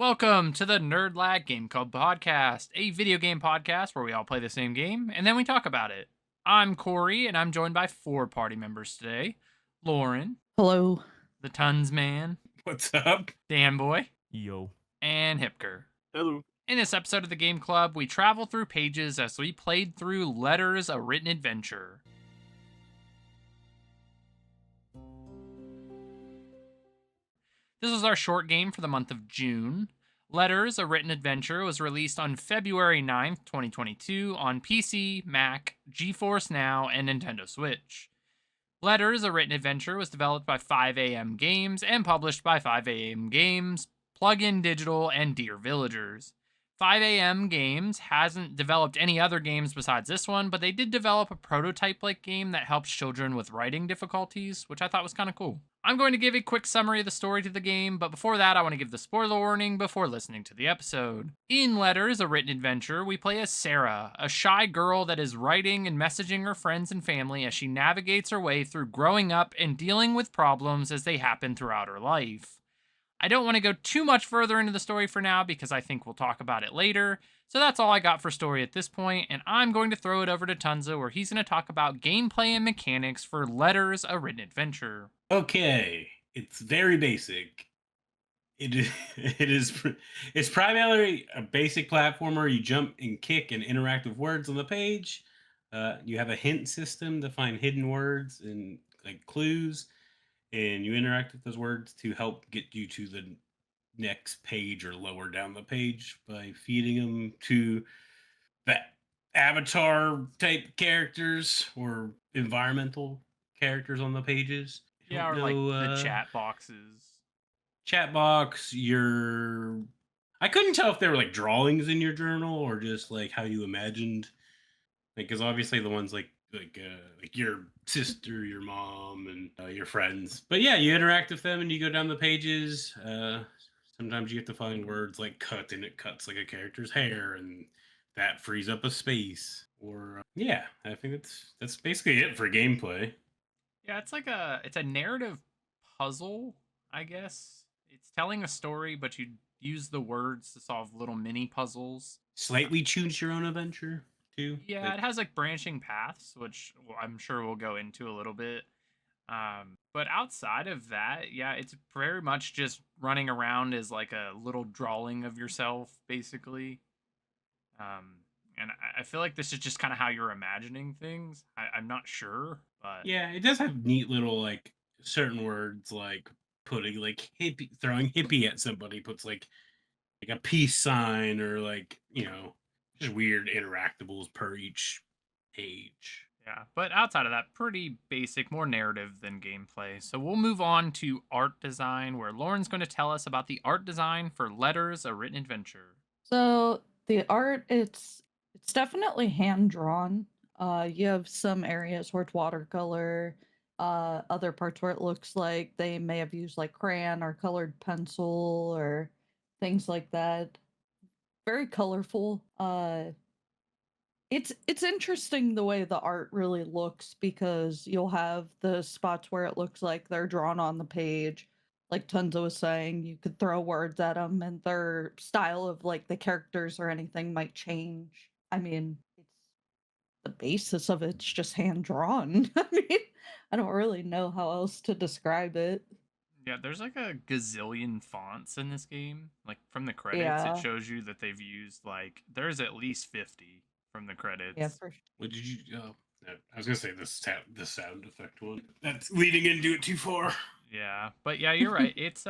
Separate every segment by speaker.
Speaker 1: Welcome to the Nerd Lag Game Club podcast, a video game podcast where we all play the same game and then we talk about it. I'm Corey, and I'm joined by four party members today: Lauren,
Speaker 2: Hello.
Speaker 1: the Tons Man,
Speaker 3: What's up?
Speaker 1: Dan Boy,
Speaker 4: Yo.
Speaker 1: and Hipker.
Speaker 3: Hello.
Speaker 1: In this episode of the Game Club, we travel through pages as we played through Letters, a Written Adventure. This was our short game for the month of June. Letters, a Written Adventure was released on February 9th, 2022 on PC, Mac, GeForce Now, and Nintendo Switch. Letters, a Written Adventure was developed by 5AM Games and published by 5AM Games, Plug-in Digital, and Dear Villagers. 5AM Games hasn't developed any other games besides this one, but they did develop a prototype-like game that helps children with writing difficulties, which I thought was kind of cool. I'm going to give a quick summary of the story to the game, but before that, I want to give the spoiler warning before listening to the episode. In Letters, a Written Adventure, we play as Sarah, a shy girl that is writing and messaging her friends and family as she navigates her way through growing up and dealing with problems as they happen throughout her life. I don't want to go too much further into the story for now because I think we'll talk about it later. So that's all I got for story at this point, and I'm going to throw it over to Tunza where he's going to talk about gameplay and mechanics for Letters, a Written Adventure.
Speaker 3: Okay, it's very basic. It's primarily a basic platformer. You jump and kick and interact with words on the page. You have a hint system to find hidden words and like clues, and you interact with those words to help get you to the next page or lower down the page by feeding them to the avatar type characters or environmental characters on the pages. I
Speaker 1: Yeah, or
Speaker 3: don't
Speaker 1: like
Speaker 3: know,
Speaker 1: the chat boxes.
Speaker 3: chat box, I couldn't tell if they were like drawings in your journal or just like how you imagined. Like, because obviously the ones like your sister, your mom, and your friends. But yeah, you interact with them and you go down the pages. Sometimes you have to find words like cut, and it cuts like a character's hair, and that frees up a space. Or yeah, I think that's basically it for gameplay.
Speaker 1: Yeah, it's a narrative puzzle, I guess. It's telling a story, but you use the words to solve little mini puzzles.
Speaker 3: Slightly choose your own adventure too.
Speaker 1: Yeah, it has like branching paths, which I'm sure we'll go into a little bit. But outside of that, yeah, it's very much just running around as like a little drawing of yourself, basically. And I feel like this is just kind of how you're imagining things. I'm not sure, but
Speaker 3: Yeah, it does have neat little like certain words like putting like hippie, throwing hippie at somebody puts like a peace sign, or like just weird interactables per each page.
Speaker 1: yeah. But outside of that, pretty basic, more narrative than gameplay. So we'll move on to art design, where Lauren's going to tell us about the art design for Letters, a Written Adventure.
Speaker 2: So the art, it's definitely hand drawn. You have some areas where it's watercolor, other parts where it looks like they may have used like crayon or colored pencil or things like that. Very colorful. It's interesting the way the art really looks because you'll have the spots where it looks like they're drawn on the page. Like Tunza was saying, you could throw words at them and their style of like the characters or anything might change. I mean, it's the basis of it's just hand drawn. I mean, I don't really know how else to describe it.
Speaker 1: Yeah, there's like a gazillion fonts in this game. Like from the credits, it
Speaker 2: Yeah,
Speaker 1: shows you that they've used like there's at least 50 from the
Speaker 2: yeah,
Speaker 1: credits.
Speaker 2: for sure.
Speaker 3: What did you? I was gonna say the sound effect one. That's leading into it too far.
Speaker 1: Yeah, but yeah, you're right. It's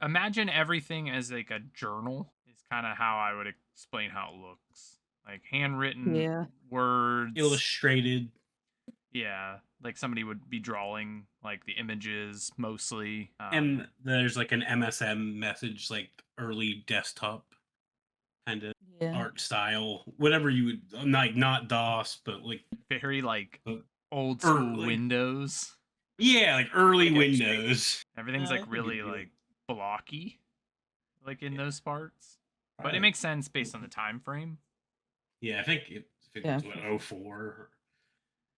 Speaker 1: imagine everything as like a journal is kind of how I would explain how it looks. Like handwritten
Speaker 2: Yeah.
Speaker 1: words.
Speaker 3: Illustrated.
Speaker 1: Yeah, like somebody would be drawing like the images mostly.
Speaker 3: And there's like an MSM message, like early desktop kind of
Speaker 2: Yeah.
Speaker 3: art style, whatever you would like, not DOS, but like
Speaker 1: very like
Speaker 3: uh,
Speaker 1: old school
Speaker 3: like
Speaker 1: Windows.
Speaker 3: yeah, like early
Speaker 1: Like
Speaker 3: Windows.
Speaker 1: everything's
Speaker 3: I
Speaker 1: like
Speaker 3: think
Speaker 1: really
Speaker 3: it'd be
Speaker 1: like blocky, like in
Speaker 3: yeah,
Speaker 1: those parts. But it
Speaker 3: right.
Speaker 1: makes sense based on the time frame.
Speaker 3: Yeah, I think if it
Speaker 2: Yeah.
Speaker 3: was what 04,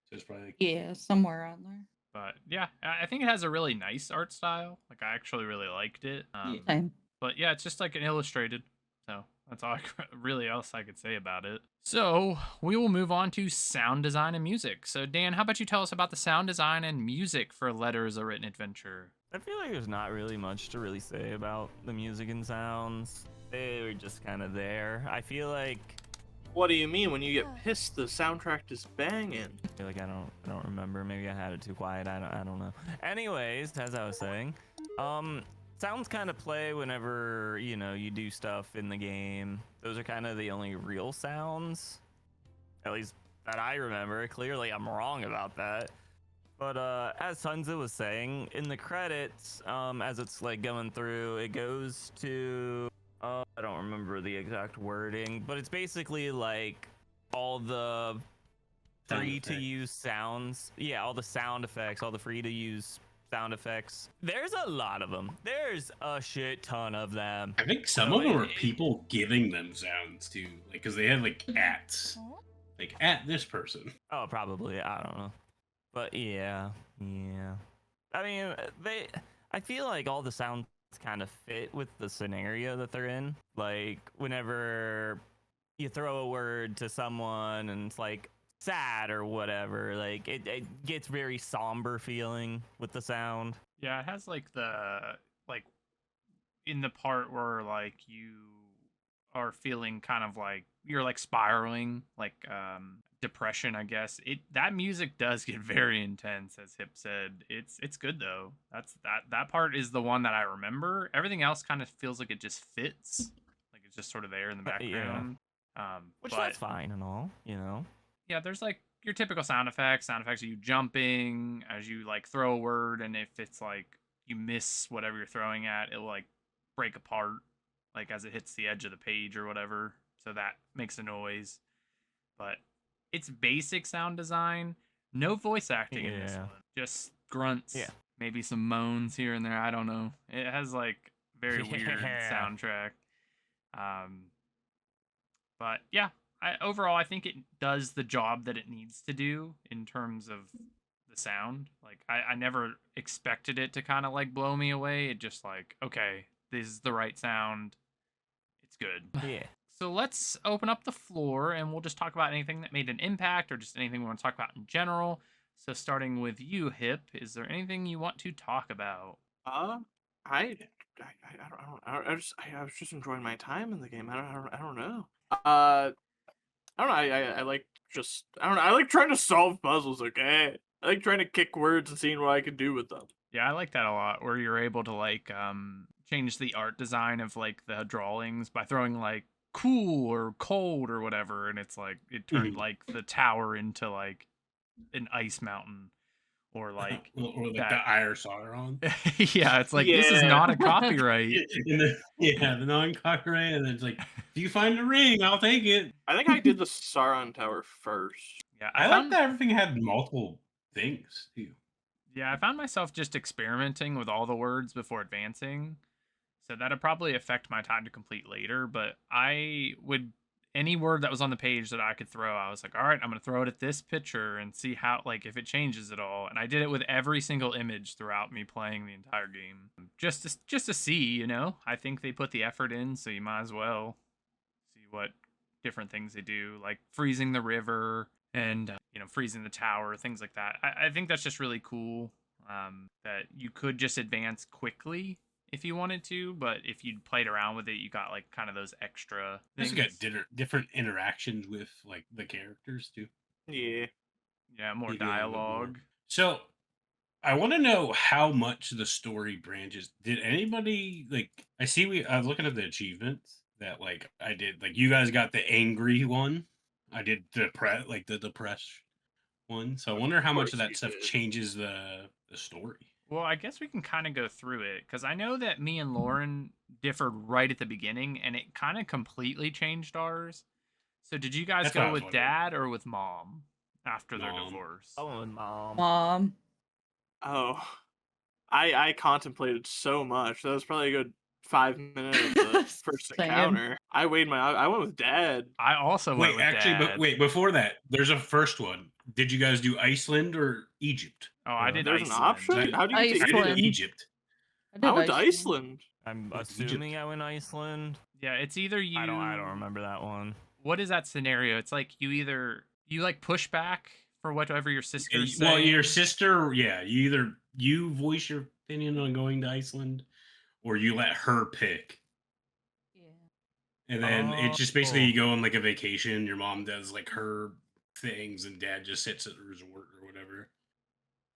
Speaker 3: so it's probably like,
Speaker 2: Yeah, somewhere around there.
Speaker 1: But yeah, I think it has a really nice art style. Like I actually really liked it.
Speaker 3: yeah.
Speaker 2: Same.
Speaker 1: But yeah, it's just like an illustrated. So that's all really else I could say about it. So we will move on to sound design and music. So Dan, how about you tell us about the sound design and music for Letters: A Written Adventure?
Speaker 4: I feel like there's not really much to really say about the music and sounds. They were just kind of there. I feel like
Speaker 5: What do you mean? When you get pissed, the soundtrack is banging.
Speaker 4: I don't remember. Maybe I had it too quiet. I don't know. Anyways, as I was saying, sounds kind of play whenever you do stuff in the game. Those are kind of the only real sounds, at least that I remember. Clearly, I'm wrong about that. But as Tunza was saying, in the credits, as it's like going through, it goes to I don't remember the exact wording, but it's basically like all the free to use sounds. Yeah, all the sound effects, all the free to use sound effects. There's a lot of them. There's a shit ton of them.
Speaker 3: I think some of them are people giving them sounds too, like because they have like ats, like at this person.
Speaker 4: Oh, probably. I don't know. But yeah. I mean, I feel like all the sounds kind of fit with the scenario that they're in. Like whenever you throw a word to someone and it's like sad or whatever, like it gets very somber feeling with the sound.
Speaker 1: Yeah, it has like in the part where like you are feeling kind of like you're like spiraling, like depression, I guess. That music does get very intense, as Hip said. It's good though. That part is the one that I remember. Everything else kind of feels like it just fits, like it's just sort of there in the background.
Speaker 4: Which
Speaker 1: but,
Speaker 4: that's fine and all,
Speaker 1: yeah, there's like your typical sound effects of you jumping as you like throw a word, and if it's like you miss whatever you're throwing at, it'll like break apart like as it hits the edge of the page or whatever, so that makes a noise. But it's basic sound design, no voice acting in this one, just grunts, maybe some moans here and there. I don't know. It has like very weird soundtrack. But yeah, overall I think it does the job that it needs to do in terms of the sound. Like I never expected it to kind of like blow me away. It just like, okay, this is the right sound. It's good.
Speaker 4: Yeah.
Speaker 1: So let's open up the floor and we'll just talk about anything that made an impact or just anything we want to talk about in general. So starting with you, Hip, is there anything you want to talk about?
Speaker 5: I was just enjoying my time in the game. I don't know. I don't know. I like just I don't know. I like trying to solve puzzles. Okay, I like trying to kick words and seeing what I can do with them.
Speaker 1: Yeah, I like that a lot. Where you're able to like change the art design of like the drawings by throwing like cool or cold or whatever, and it's like it turned like the tower into like an ice mountain, or like
Speaker 3: or like the Ire Sauron.
Speaker 1: Yeah, it's like this is not a copyright.
Speaker 3: The non-copyright, and it's like, if you find a ring, I'll take it.
Speaker 5: I think I did the Sauron Tower first.
Speaker 1: Yeah,
Speaker 3: I like that everything had multiple things too.
Speaker 1: Yeah, I found myself just experimenting with all the words before advancing. So that'd probably affect my time to complete later, but any word that was on the page that I could throw, I was like, all right, I'm going to throw it at this picture and see how, like, if it changes at all. And I did it with every single image throughout me playing the entire game. Just to see, I think they put the effort in, so you might as well see what different things they do, like freezing the river and, freezing the tower, things like that. I think that's just really cool, that you could just advance quickly if you wanted to, but if you played around with it, you got like kind of those extra things.
Speaker 3: You got different interactions with like the characters too.
Speaker 5: Yeah,
Speaker 1: more dialogue.
Speaker 3: So I want to know how much the story branches. Did anybody like? I was looking at the achievements that like I did. Like you guys got the angry one. I did the depressed one. So I wonder how much of that stuff changes the story.
Speaker 1: Well, I guess we can kind of go through it, because I know that me and Lauren differed right at the beginning, and it kind of completely changed ours. So did you guys go with Dad or with Mom after their divorce?
Speaker 4: I went with Mom.
Speaker 2: Mom.
Speaker 5: Oh, I contemplated so much. That was probably a good 5 minutes of the first encounter. I went with Dad.
Speaker 1: I also went with Dad.
Speaker 3: But wait, before that, there's a first one. Did you guys do Iceland or Egypt?
Speaker 1: Oh, I did
Speaker 5: There's
Speaker 1: Iceland.
Speaker 5: an option? How do you
Speaker 2: Iceland.
Speaker 3: I did Egypt.
Speaker 5: I went to Iceland.
Speaker 4: I'm
Speaker 3: Egypt.
Speaker 4: assuming I went Iceland.
Speaker 1: Yeah, it's either you.
Speaker 4: I don't remember that one.
Speaker 1: What is that scenario? It's like you like push back for whatever your sister's
Speaker 3: Well,
Speaker 1: saying.
Speaker 3: your sister, yeah, you voice your opinion on going to Iceland, or you let her pick.
Speaker 2: Yeah.
Speaker 3: And then it's just basically
Speaker 4: Oh.
Speaker 3: you go on like a vacation. Your mom does like her things, and dad just sits at the resort or whatever.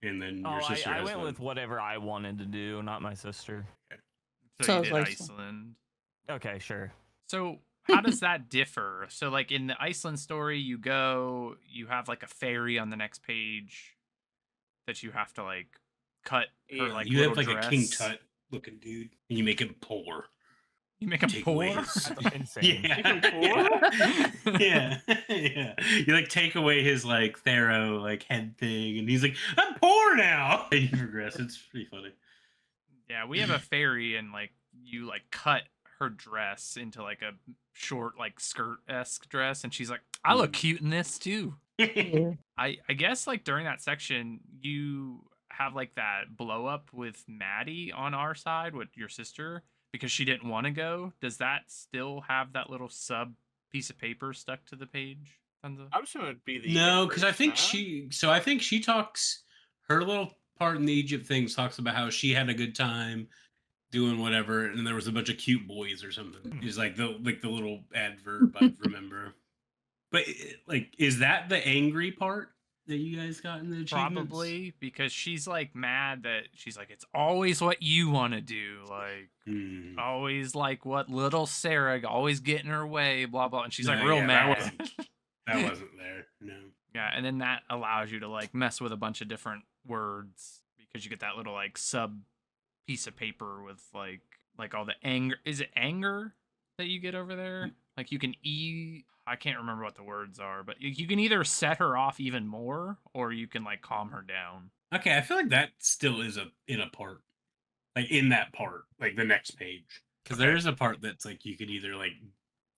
Speaker 3: And then your
Speaker 4: Oh,
Speaker 3: sister.
Speaker 4: I
Speaker 3: has
Speaker 4: went
Speaker 3: the-
Speaker 4: with whatever I wanted to do, not my sister.
Speaker 1: So
Speaker 2: So
Speaker 1: you
Speaker 2: it's
Speaker 1: did
Speaker 2: Iceland.
Speaker 1: Iceland.
Speaker 4: Okay, sure.
Speaker 1: So how does that differ? So like in the Iceland story, you have like a fairy on the next page that you have to like cut her
Speaker 5: Yeah.
Speaker 1: like
Speaker 3: you have
Speaker 1: little
Speaker 3: like
Speaker 1: dress.
Speaker 3: a King Tut looking dude, and you make him poor.
Speaker 1: You make him
Speaker 3: Take
Speaker 1: poor.
Speaker 3: away his-
Speaker 4: That's insane.
Speaker 3: Yeah.
Speaker 5: Make him poor?
Speaker 3: yeah, yeah. You like take away his like Pharaoh like head thing, and he's like, "I'm poor now." And you progress. It's pretty funny.
Speaker 1: Yeah, we have a fairy, and like you like cut her dress into like a short like skirt-esque dress, and she's like, "I look cute in this too."
Speaker 2: Yeah.
Speaker 1: I guess like during that section, you have like that blow up with Maddie on our side with your sister because she didn't want to go. Does that still have that little sub piece of paper stuck to the page? Tanza?
Speaker 5: I'm assuming it'd be the
Speaker 3: No, because I
Speaker 5: inverse,
Speaker 3: think
Speaker 5: nah?
Speaker 3: she. So I think she talks. Her little part in the Egypt things talks about how she had a good time doing whatever, and there was a bunch of cute boys or something. Is like the little adverb I remember. But like, is that the angry part that you guys got in the achievements?
Speaker 1: Probably because she's like mad that she's like, it's always what you want to do, like
Speaker 3: Hmm.
Speaker 1: always like what little Sarah always get in her way, blah blah, and she's like
Speaker 3: No,
Speaker 1: real
Speaker 3: yeah, that
Speaker 1: mad.
Speaker 3: wasn't- That wasn't there. No.
Speaker 1: Yeah, and then that allows you to like mess with a bunch of different words because you get that little like sub piece of paper with like all the anger. Is it anger that you get over there? Like you can I can't remember what the words are, but you can either set her off even more or you can like calm her down.
Speaker 3: Okay, I feel like that still is in a part, like in that part, like the next page, because
Speaker 1: Okay.
Speaker 3: there is a part that's like you could either like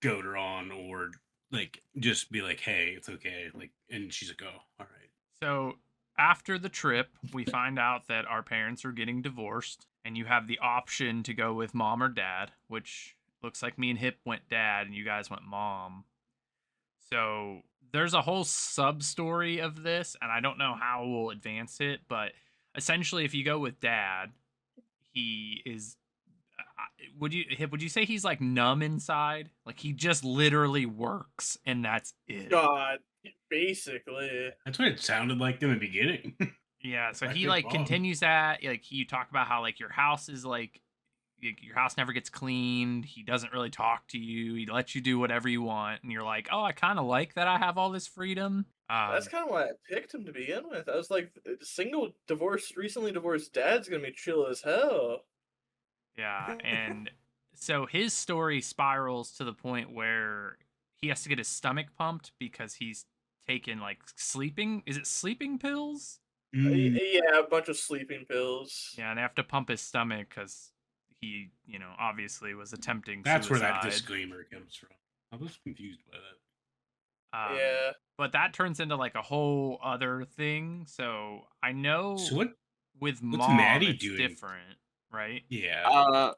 Speaker 3: goad her on or like just be like, "Hey, it's okay," like, and she's like, "Oh, all right."
Speaker 1: So after the trip, we find out that our parents are getting divorced, and you have the option to go with mom or dad, which looks like me and Hip went dad, and you guys went mom. So there's a whole sub story of this, and I don't know how we'll advance it, but essentially, if you go with dad, he is. Would you say he's like numb inside? Like he just literally works, and that's it.
Speaker 5: God, basically.
Speaker 3: That's what it sounded like in the beginning.
Speaker 1: Yeah, so
Speaker 3: I
Speaker 1: he
Speaker 3: think
Speaker 1: like
Speaker 3: Bob.
Speaker 1: continues that. Like you talk about how like your house is like your house never gets cleaned. He doesn't really talk to you. He lets you do whatever you want, and you're like, oh, I kind of like that. I have all this freedom.
Speaker 5: That's kind of why I picked him to begin with. I was like, single recently divorced dad's gonna be chill as hell.
Speaker 1: Yeah, and so his story spirals to the point where he has to get his stomach pumped because he's taken like sleeping. Is it sleeping pills?
Speaker 3: Mm,
Speaker 5: Yeah, a bunch of sleeping pills.
Speaker 1: Yeah, and they have to pump his stomach because he, obviously was attempting
Speaker 3: that's where that
Speaker 1: suicide.
Speaker 3: disclaimer comes from. I was confused by that.
Speaker 5: Yeah.
Speaker 1: But that turns into like a whole other thing. So I know
Speaker 3: So what?
Speaker 1: with
Speaker 3: what's
Speaker 1: mom
Speaker 3: Maddie
Speaker 1: it's
Speaker 3: doing?
Speaker 1: different, right?
Speaker 3: Yeah,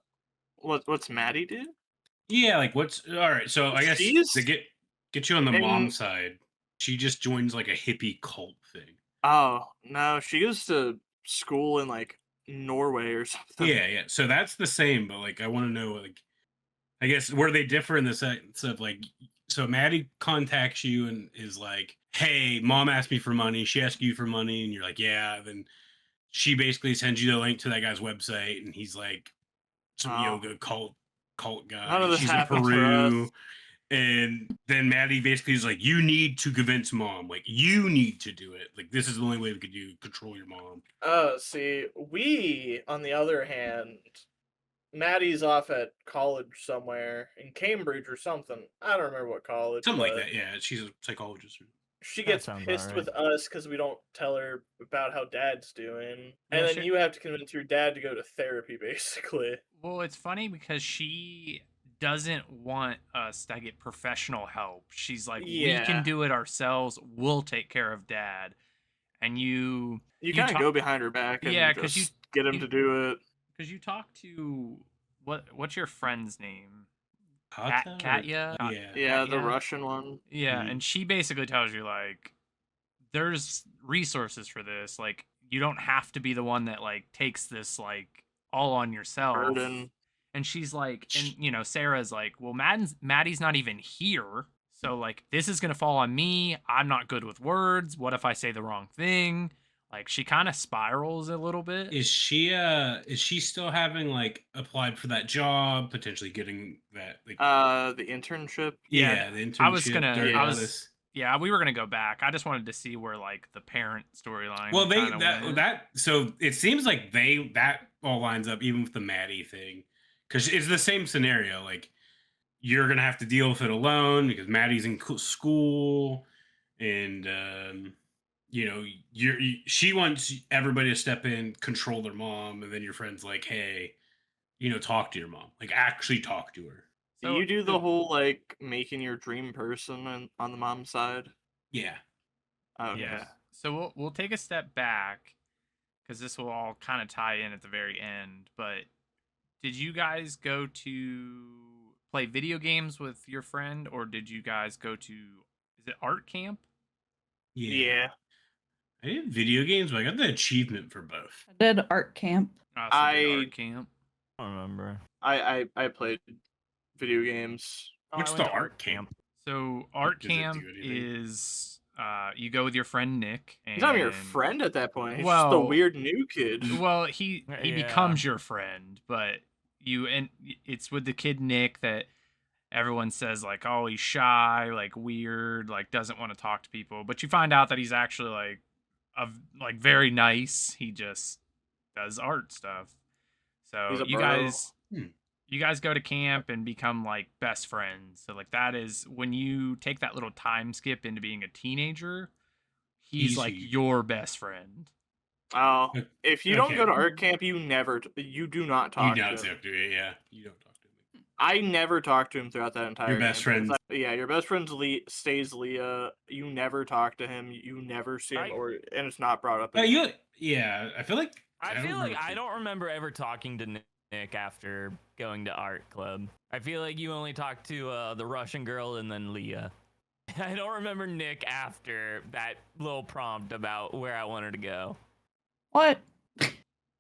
Speaker 5: What's Maddie do?
Speaker 3: yeah. Like, what's all right? So I guess
Speaker 5: She's-
Speaker 3: to get you on the mom
Speaker 5: in-
Speaker 3: side, she just joins like a hippie cult thing.
Speaker 5: Oh no, she goes to school in like Norway or something.
Speaker 3: Yeah. So that's the same, but like I want to know, like, I guess where they differ in the sense of like, so Maddie contacts you and is like, "Hey, mom asked me for money. She asked you for money," and you're like, "Yeah." Then she basically sends you the link to that guy's website, and he's like some
Speaker 5: Oh.
Speaker 3: yoga cult guy.
Speaker 5: None of this
Speaker 3: She's in
Speaker 5: happened for
Speaker 3: Peru.
Speaker 5: us.
Speaker 3: And then Maddie basically is like, "You need to convince mom. Like, you need to do it. Like, this is the only way we could control your mom."
Speaker 5: See, we, on the other hand, Maddie's off at college somewhere in Cambridge or something. I don't remember what college.
Speaker 3: Something like
Speaker 5: but
Speaker 3: that. Yeah, she's a psychologist.
Speaker 5: She
Speaker 4: That
Speaker 5: gets
Speaker 4: sounds about
Speaker 5: pissed
Speaker 4: right.
Speaker 5: with us because we don't tell her about how dad's doing. And
Speaker 1: Yeah,
Speaker 5: then
Speaker 1: sure.
Speaker 5: you have to convince your dad to go to therapy, basically.
Speaker 1: Well, it's funny because she doesn't want us to get professional help. She's like, we
Speaker 5: Yeah.
Speaker 1: can do it ourselves. We'll take care of dad. And you
Speaker 5: You kind of
Speaker 1: talk-
Speaker 5: go behind her back and
Speaker 1: Yeah, 'cause
Speaker 5: just
Speaker 1: you-
Speaker 5: get him
Speaker 1: you-
Speaker 5: to do it.
Speaker 1: because you talk to what's your friend's name?
Speaker 3: Kata or-
Speaker 1: Katya?
Speaker 3: Yeah.
Speaker 5: Yeah, the
Speaker 1: Katya?
Speaker 5: Russian one.
Speaker 1: Yeah,
Speaker 3: Mhm.
Speaker 1: and she basically tells you like there's resources for this. Like you don't have to be the one that like takes this like all on yourself.
Speaker 5: Burden.
Speaker 1: And she's like, and you know, Sarah's like, well, Maddie's not even here. So like this is gonna fall on me. I'm not good with words. What if I say the wrong thing? Like she kind of spirals a little bit.
Speaker 3: Is she still having like applied for that job, potentially getting that like
Speaker 5: The internship.
Speaker 1: Yeah,
Speaker 3: the internship
Speaker 1: I was gonna-
Speaker 3: during
Speaker 5: I
Speaker 3: all
Speaker 1: was-
Speaker 3: this?
Speaker 1: Yeah, we were gonna go back. I just wanted to see where like the parent storyline.
Speaker 3: Well, they
Speaker 1: kinda went.
Speaker 3: that so it seems like that all lines up even with the Maddie thing, because it's the same scenario. Like you're gonna have to deal with it alone because Maddie's in school, and you know she wants everybody to step in, control their mom, and then your friend's like, hey, you know, talk to your mom, like actually talk to her.
Speaker 5: Do you do the whole like making your dream person on the mom side?
Speaker 3: Yeah.
Speaker 5: Oh, okay.
Speaker 1: Yeah. So we'll take a step back because this will all kind of tie in at the very end. But did you guys go to play video games with your friend, or did you guys go to is it art camp?
Speaker 5: Yeah.
Speaker 3: I did video games, but I got the achievement for both.
Speaker 2: I did art camp.
Speaker 1: So did art camp.
Speaker 4: I don't remember.
Speaker 5: I played video games.
Speaker 4: Oh,
Speaker 3: What's
Speaker 4: I
Speaker 3: the
Speaker 4: went to
Speaker 3: art camp?
Speaker 1: So art
Speaker 3: Does it do
Speaker 1: camp
Speaker 3: anything?
Speaker 1: is you go with your friend Nick. And,
Speaker 5: He's not even your friend at that point. He's just a
Speaker 1: Well,
Speaker 5: weird new kid.
Speaker 1: Well, he
Speaker 4: Yeah.
Speaker 1: becomes your friend, but it's with the kid Nick that everyone says like, oh, he's shy, like weird, like doesn't want to talk to people. But you find out that he's actually like very nice. He just does art stuff. So
Speaker 5: He's a
Speaker 1: you
Speaker 5: bro.
Speaker 1: guys
Speaker 3: Hmm.
Speaker 1: you guys go to camp and become like best friends. So like that is when you take that little time skip into being a teenager, he's like
Speaker 3: Easy.
Speaker 1: your best friend.
Speaker 5: Oh, if you don't
Speaker 3: Okay.
Speaker 5: go to art camp, you do not talk
Speaker 3: You
Speaker 5: to
Speaker 3: don't
Speaker 5: him.
Speaker 3: talk to it, yeah. You don't talk to him.
Speaker 5: I never talked to him throughout that entire.
Speaker 3: Your best
Speaker 5: game, because
Speaker 3: friends.
Speaker 5: yeah, your best friend stays Leah. You never talk to him. You never see him, and it's not brought up. again.
Speaker 3: I feel like
Speaker 4: I
Speaker 3: don't
Speaker 4: feel like
Speaker 3: remember
Speaker 4: I
Speaker 3: if-
Speaker 4: don't remember ever talking to Nick after going to art club. I feel like you only talked to the Russian girl and then Leah. I don't remember Nick after that little prompt about where I wanted to go.
Speaker 2: What?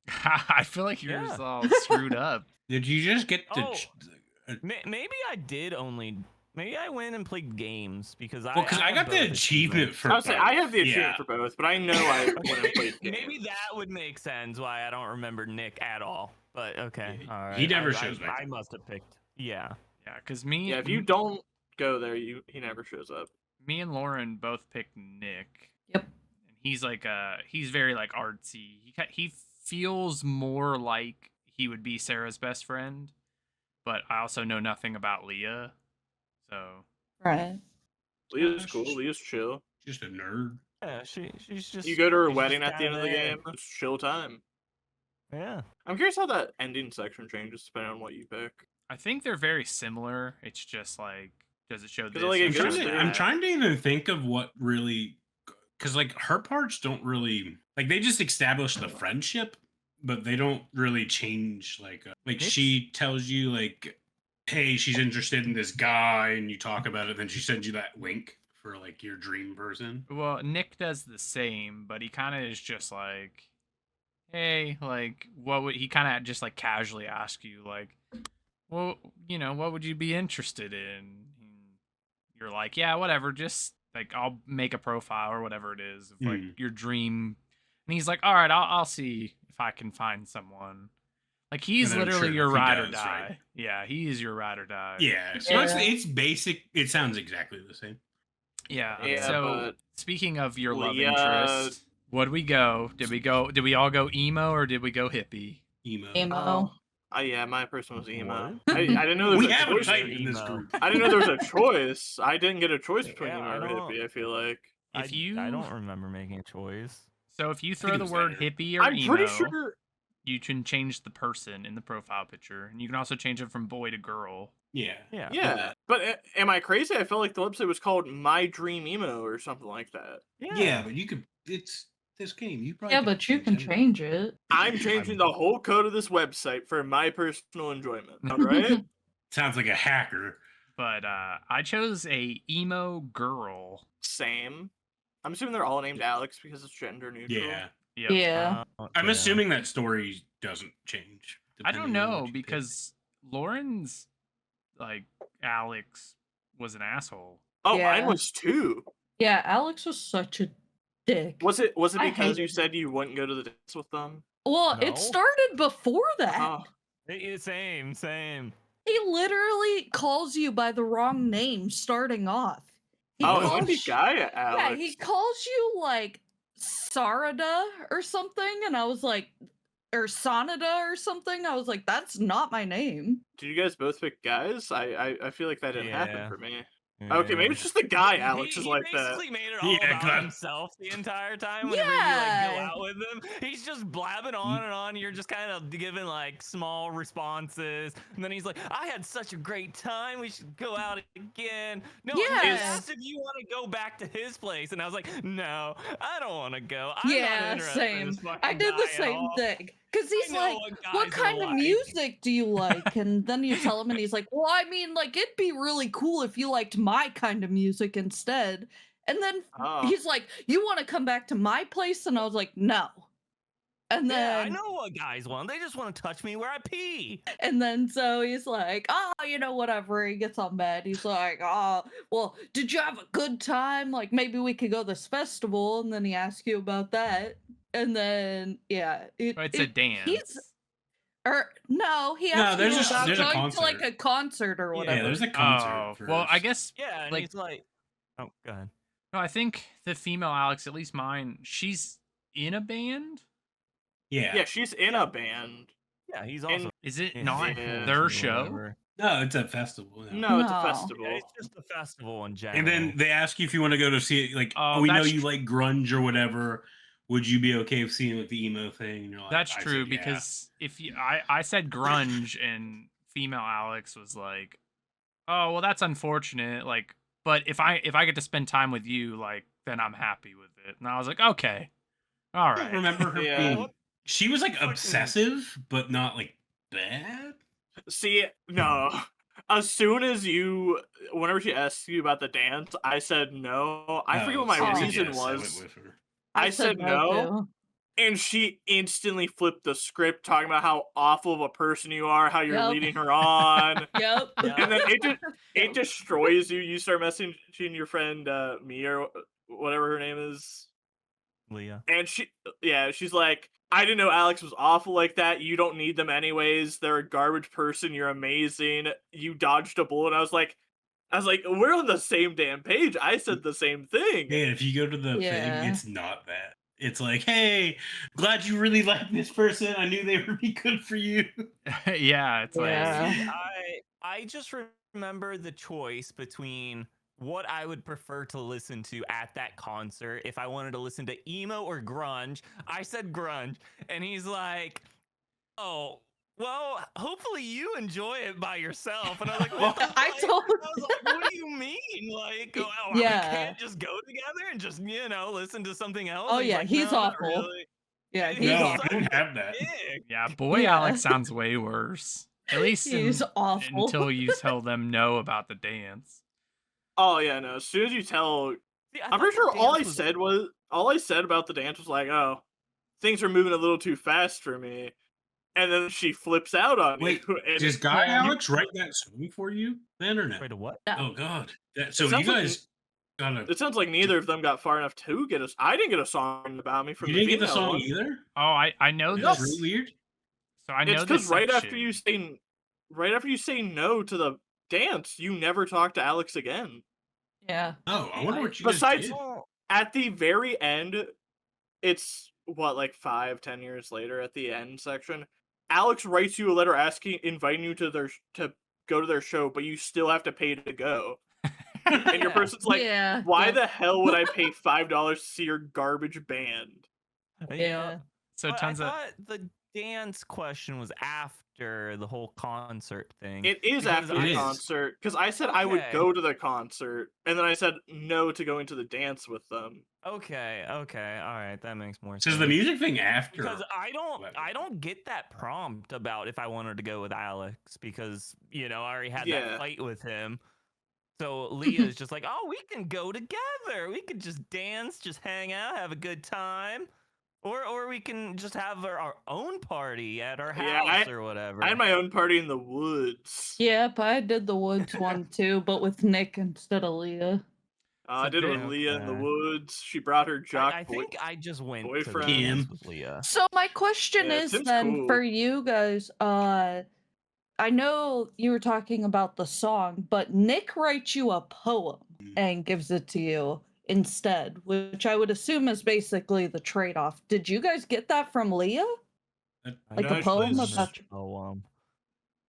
Speaker 1: I feel like you're
Speaker 4: Yeah.
Speaker 1: all screwed up.
Speaker 3: Did you just get to
Speaker 4: Oh. Maybe I did only. Maybe I went and played games because
Speaker 3: Well, because I
Speaker 4: had
Speaker 3: got the
Speaker 4: both
Speaker 3: achievement for
Speaker 5: I would say I have the achievement
Speaker 3: yeah.
Speaker 5: for both, but I know I went and played games.
Speaker 4: Maybe that would make sense why I don't remember Nick at all. But okay,
Speaker 3: Yeah,
Speaker 4: all right.
Speaker 3: he never
Speaker 4: I-
Speaker 3: shows
Speaker 4: I,
Speaker 3: back
Speaker 4: I
Speaker 3: up.
Speaker 4: must have picked. Yeah.
Speaker 1: Yeah, because me,
Speaker 5: Yeah, if you don't go there, he never shows up.
Speaker 1: me and Lauren both picked Nick.
Speaker 2: Yep.
Speaker 1: And he's like he's very like artsy. He feels more like he would be Sarah's best friend, but I also know nothing about Leah, so
Speaker 2: Right.
Speaker 5: Leah's cool. Leah's chill.
Speaker 3: Just a nerd.
Speaker 4: Yeah, she's just.
Speaker 5: You go to her
Speaker 4: she's
Speaker 5: wedding
Speaker 4: just
Speaker 5: at the end of the
Speaker 4: kinda there.
Speaker 5: game. It's chill time.
Speaker 4: Yeah.
Speaker 5: I'm curious how that ending section changes depending on what you pick.
Speaker 1: I think they're very similar. It's just like does it show
Speaker 5: 'Cause,
Speaker 1: this?
Speaker 5: like,
Speaker 1: or
Speaker 5: it
Speaker 3: I'm
Speaker 1: show
Speaker 5: goes
Speaker 3: trying, to,
Speaker 5: to-
Speaker 3: I'm
Speaker 1: that?
Speaker 3: trying to even think of what really, because like her parts don't really like they just establish the friendship, but they don't really change. Like she tells you like, hey, she's interested in this guy, and you talk about it. Then she sends you that link for like your dream person.
Speaker 1: Well, Nick does the same, but he kind of is just like, hey, like, what would he kind of just like casually ask you, like, well, you know, what would you be interested in? And you're like, yeah, whatever, just like I'll make a profile or whatever it is of like your dream. And he's like, all right, I'll see if I can find someone. Like he's
Speaker 3: And I'm
Speaker 1: literally
Speaker 3: sure
Speaker 1: your
Speaker 3: he
Speaker 1: ride or
Speaker 3: does,
Speaker 1: die.
Speaker 3: right?
Speaker 1: Yeah, he is your ride or die.
Speaker 3: Yeah, so
Speaker 2: Yeah.
Speaker 3: it's basic. It sounds exactly the same.
Speaker 1: Yeah.
Speaker 5: Yeah,
Speaker 1: So
Speaker 5: but
Speaker 1: speaking of your love
Speaker 5: Leah-
Speaker 1: interest, what'd we go? Did we all go emo or did we go hippie?
Speaker 3: Emo.
Speaker 2: Emo.
Speaker 5: Yeah, my person was emo.
Speaker 4: What?
Speaker 5: I didn't know there was
Speaker 3: We
Speaker 5: a
Speaker 3: have a
Speaker 5: choice.
Speaker 3: type in this
Speaker 4: Emo.
Speaker 3: group.
Speaker 5: I didn't know there was a choice. I didn't get a choice between
Speaker 4: Yeah,
Speaker 5: emo
Speaker 4: I
Speaker 5: or
Speaker 4: don't-
Speaker 5: hippie. I feel like
Speaker 1: If you
Speaker 4: I don't remember making a choice.
Speaker 1: So if you
Speaker 3: think
Speaker 1: throw
Speaker 3: it
Speaker 1: the
Speaker 3: was
Speaker 1: word
Speaker 3: there.
Speaker 1: hippie or
Speaker 5: I'm
Speaker 1: emo,
Speaker 5: pretty sure.
Speaker 1: you can change the person in the profile picture, and you can also change it from boy to girl.
Speaker 3: Yeah.
Speaker 4: Yeah.
Speaker 5: Yeah, but am I crazy? I felt like the website was called My Dream Emo or something like that.
Speaker 3: Yeah, but you could. It's this game. You probably
Speaker 2: Yeah,
Speaker 3: could
Speaker 2: but you can
Speaker 3: it.
Speaker 2: change it.
Speaker 5: I'm changing the whole code of this website for my personal enjoyment. All right.
Speaker 3: Sounds like a hacker.
Speaker 1: But I chose a emo girl.
Speaker 5: Same. I'm assuming they're all named Alex because it's gender neutral.
Speaker 3: Yeah.
Speaker 1: Yep.
Speaker 2: Yeah.
Speaker 3: I'm
Speaker 4: yeah.
Speaker 3: assuming that story doesn't change.
Speaker 1: I don't
Speaker 3: depending on
Speaker 1: know
Speaker 3: what you pick.
Speaker 1: because Lauren's like Alex was an asshole.
Speaker 5: Oh,
Speaker 2: Yeah.
Speaker 5: mine was too.
Speaker 2: Yeah, Alex was such a dick.
Speaker 5: Was it
Speaker 2: I
Speaker 5: because you
Speaker 2: hated
Speaker 5: said you wouldn't go to the dance with them?
Speaker 2: Well,
Speaker 4: No.
Speaker 2: it started before that.
Speaker 5: Oh,
Speaker 4: Same.
Speaker 2: He literally calls you by the wrong name starting off. He
Speaker 5: oh, it
Speaker 2: calls
Speaker 5: might be
Speaker 2: you-
Speaker 5: Gaia,
Speaker 2: Yeah,
Speaker 5: Alex.
Speaker 2: he calls you like Sarada or something, and I was like, or Sonada or something. I was like, that's not my name.
Speaker 5: Did you guys both pick guys? I feel like that didn't happen
Speaker 4: Yeah.
Speaker 5: for me. Okay, maybe it's just the guy Alex
Speaker 4: he
Speaker 5: is like that.
Speaker 4: basically made it all
Speaker 3: Yeah,
Speaker 4: about
Speaker 3: God.
Speaker 4: himself the entire time. Whenever you like
Speaker 2: Yeah.
Speaker 4: go out with him, he's just blabbing on and on. You're just kind of giving like small responses, and then he's like, "I had such a great time. We should go out again." No, he
Speaker 2: Yeah.
Speaker 4: asked if you want to go back to his place, and I was like, "No, I don't want to go. I'm not
Speaker 2: Yeah,
Speaker 4: interested in
Speaker 2: same.
Speaker 4: this fucking
Speaker 2: I did the
Speaker 4: guy at
Speaker 2: same
Speaker 4: all."
Speaker 2: thing. Because he's
Speaker 4: I know
Speaker 2: like, what
Speaker 4: guys
Speaker 2: kind
Speaker 4: are
Speaker 2: of
Speaker 4: like.
Speaker 2: music do you like? And then you tell him, and he's like, well, I mean, like, it'd be really cool if you liked my kind of music instead. And then
Speaker 5: Oh.
Speaker 2: he's like, you want to come back to my place? And I was like, no. And
Speaker 4: Yeah, I
Speaker 2: then,
Speaker 4: know what guys want. They just want to touch me where I pee.
Speaker 2: and then so he's like, oh, you know, whatever. He gets all mad. He's like, oh, well, did you have a good time? Like, maybe we could go this festival. And then he asks you about that. And then, yeah.
Speaker 1: It's a dance.
Speaker 2: Or no, he
Speaker 3: No,
Speaker 2: asked
Speaker 3: there's
Speaker 2: you
Speaker 3: a-
Speaker 2: about
Speaker 3: there's a
Speaker 2: going to like
Speaker 3: concert.
Speaker 2: a concert or
Speaker 4: Yeah,
Speaker 2: whatever.
Speaker 3: Yeah, there's a concert.
Speaker 1: Oh, well, I
Speaker 3: first.
Speaker 1: guess
Speaker 4: Yeah, and
Speaker 1: Like-
Speaker 4: he's like, "Oh, go ahead."
Speaker 1: no. I think the female Alex, at least mine, she's in a band.
Speaker 3: Yeah.
Speaker 5: Yeah, she's in a band.
Speaker 4: Yeah, he's
Speaker 5: And-
Speaker 4: also
Speaker 1: Is it
Speaker 4: in
Speaker 1: not
Speaker 5: Yeah.
Speaker 1: their
Speaker 4: or
Speaker 1: show?
Speaker 4: whatever.
Speaker 3: No, it's a festival. yeah.
Speaker 5: No, it's a
Speaker 2: No.
Speaker 5: festival.
Speaker 4: Yeah, it's just a festival in general.
Speaker 3: And then they ask you if you want to go to see it. Like,
Speaker 1: Oh,
Speaker 3: we know
Speaker 1: that's
Speaker 3: you
Speaker 1: tr-
Speaker 3: like grunge or whatever. Would you be okay with seeing like the emo thing? And you're like,
Speaker 1: That's
Speaker 3: I
Speaker 1: true
Speaker 3: said, yeah.
Speaker 1: because if you, I said grunge and female Alex was like, oh well, that's unfortunate. Like, but if I get to spend time with you, like, then I'm happy with it. And I was like, okay, all
Speaker 3: I don't
Speaker 1: right.
Speaker 3: remember her
Speaker 5: Yeah.
Speaker 3: being. She was like
Speaker 4: Fucking-
Speaker 3: obsessive, but not like bad.
Speaker 5: See, no. As soon as whenever she asked you about the dance, I said no. I forget what my
Speaker 2: so
Speaker 5: reason
Speaker 3: yes, I went
Speaker 5: was.
Speaker 3: with her.
Speaker 5: I said no,
Speaker 2: too.
Speaker 5: and she instantly flipped the script, talking about how awful of a person you are, how you're
Speaker 2: Yep.
Speaker 5: leading her on.
Speaker 2: Yep.
Speaker 5: And then it destroys you. You start messaging your friend Mia or whatever her name is,
Speaker 4: Leah.
Speaker 5: and she's like, I didn't know Alex was awful like that. You don't need them anyways. They're a garbage person. You're amazing. You dodged a bullet. I was like, we're on the same damn page. I said the same thing.
Speaker 3: Man, if you go to the
Speaker 2: Yeah.
Speaker 3: thing, it's not that. It's like, hey, glad you really like this person. I knew they would be good for you.
Speaker 1: Yeah, it's
Speaker 2: Yeah.
Speaker 4: See, I just remember the choice between what I would prefer to listen to at that concert. If I wanted to listen to emo or grunge, I said grunge, and he's like, "Oh, well, hopefully you enjoy it by yourself." And I was like, "What the
Speaker 2: I
Speaker 4: fuck?"
Speaker 2: told-
Speaker 4: I was like, "What do you mean? Like, we
Speaker 2: Yeah.
Speaker 4: can't just go together and just listen to something else?"
Speaker 2: Oh,
Speaker 4: And
Speaker 2: yeah,
Speaker 4: like,
Speaker 2: he's
Speaker 4: "No, not
Speaker 2: awful.
Speaker 4: really."
Speaker 2: Yeah,
Speaker 4: He's
Speaker 2: he's
Speaker 3: No, I
Speaker 2: awful.
Speaker 3: didn't have that.
Speaker 4: Dick.
Speaker 1: yeah. Boy,
Speaker 2: Yeah.
Speaker 1: Alex sounds way worse. At least
Speaker 2: He's awful.
Speaker 1: until you tell them no about the dance.
Speaker 5: Oh yeah, no. As soon as you tell,
Speaker 4: See, I
Speaker 5: I'm
Speaker 4: thought
Speaker 5: pretty
Speaker 4: the
Speaker 5: sure all I
Speaker 4: dance
Speaker 5: said about the dance was like, oh, things are moving a little too fast for me. And then she flips out on
Speaker 3: Wait,
Speaker 5: you. And
Speaker 3: Does Guy
Speaker 2: Yeah.
Speaker 3: Alex write that song for you then or not?
Speaker 4: Wait, a what?
Speaker 3: Oh God. So you
Speaker 5: sounds like
Speaker 3: guys gotta.
Speaker 5: it sounds like neither of them got far enough to get us. I didn't get a song about me from
Speaker 3: You
Speaker 5: the
Speaker 3: didn't get the
Speaker 5: female
Speaker 3: song
Speaker 5: one.
Speaker 3: either.
Speaker 1: Oh, I know
Speaker 3: That's
Speaker 1: this.
Speaker 3: really weird.
Speaker 1: So I know
Speaker 5: It's
Speaker 1: this
Speaker 5: because right after
Speaker 1: section.
Speaker 5: you say no to the dance, you never talk to Alex again.
Speaker 2: Yeah.
Speaker 3: Oh, I wonder what you
Speaker 5: Besides-
Speaker 3: guys did.
Speaker 5: At the very end, it's what, like 5-10 years later at the end section, Alex writes you a letter inviting you to go to their show, but you still have to pay to go. And your
Speaker 4: Yeah.
Speaker 5: person's like,
Speaker 2: yeah.
Speaker 5: why
Speaker 2: yeah,
Speaker 5: the hell would I pay $5 to see your garbage band?
Speaker 2: Yeah.
Speaker 1: So
Speaker 4: But
Speaker 1: tons
Speaker 4: I
Speaker 1: of
Speaker 4: thought the dance question was after after the whole concert thing.
Speaker 5: It is
Speaker 4: Because
Speaker 5: after
Speaker 3: It
Speaker 5: the
Speaker 3: is.
Speaker 5: concert because I said I would
Speaker 4: Okay.
Speaker 5: go to the concert, and then I said no to going to the dance with them.
Speaker 4: Okay, all right, that makes more
Speaker 3: So
Speaker 4: sense.
Speaker 3: is the music thing after?
Speaker 4: Because I
Speaker 3: Letter?
Speaker 4: don't get that prompt about if I wanted to go with Alex because I already had
Speaker 5: Yeah.
Speaker 4: that fight with him. So Leah's just like, oh, we can go together. We could just dance, just hang out, have a good time. Or we can just have our own party at our
Speaker 5: Yeah,
Speaker 4: house or whatever.
Speaker 5: I had my own party in the woods.
Speaker 2: Yep, I did the woods one too, but with Nick instead of Leah.
Speaker 5: I
Speaker 1: So
Speaker 5: did it with
Speaker 1: they-
Speaker 5: Leah in the
Speaker 4: Okay.
Speaker 5: woods. She brought her jock
Speaker 4: I
Speaker 5: boy.
Speaker 4: think I just went to the
Speaker 5: boyfriend.
Speaker 4: dance
Speaker 3: Kim.
Speaker 4: with Leah.
Speaker 2: So my question
Speaker 5: Yeah,
Speaker 2: is
Speaker 5: Tim's
Speaker 2: then
Speaker 5: cool.
Speaker 2: for you guys, I know you were talking about the song, but Nick writes you a poem and gives it to you instead, which I would assume is basically the trade-off. Did you guys get that from Leah? Like
Speaker 5: No,
Speaker 2: a
Speaker 5: she
Speaker 2: poem
Speaker 5: plays-
Speaker 2: about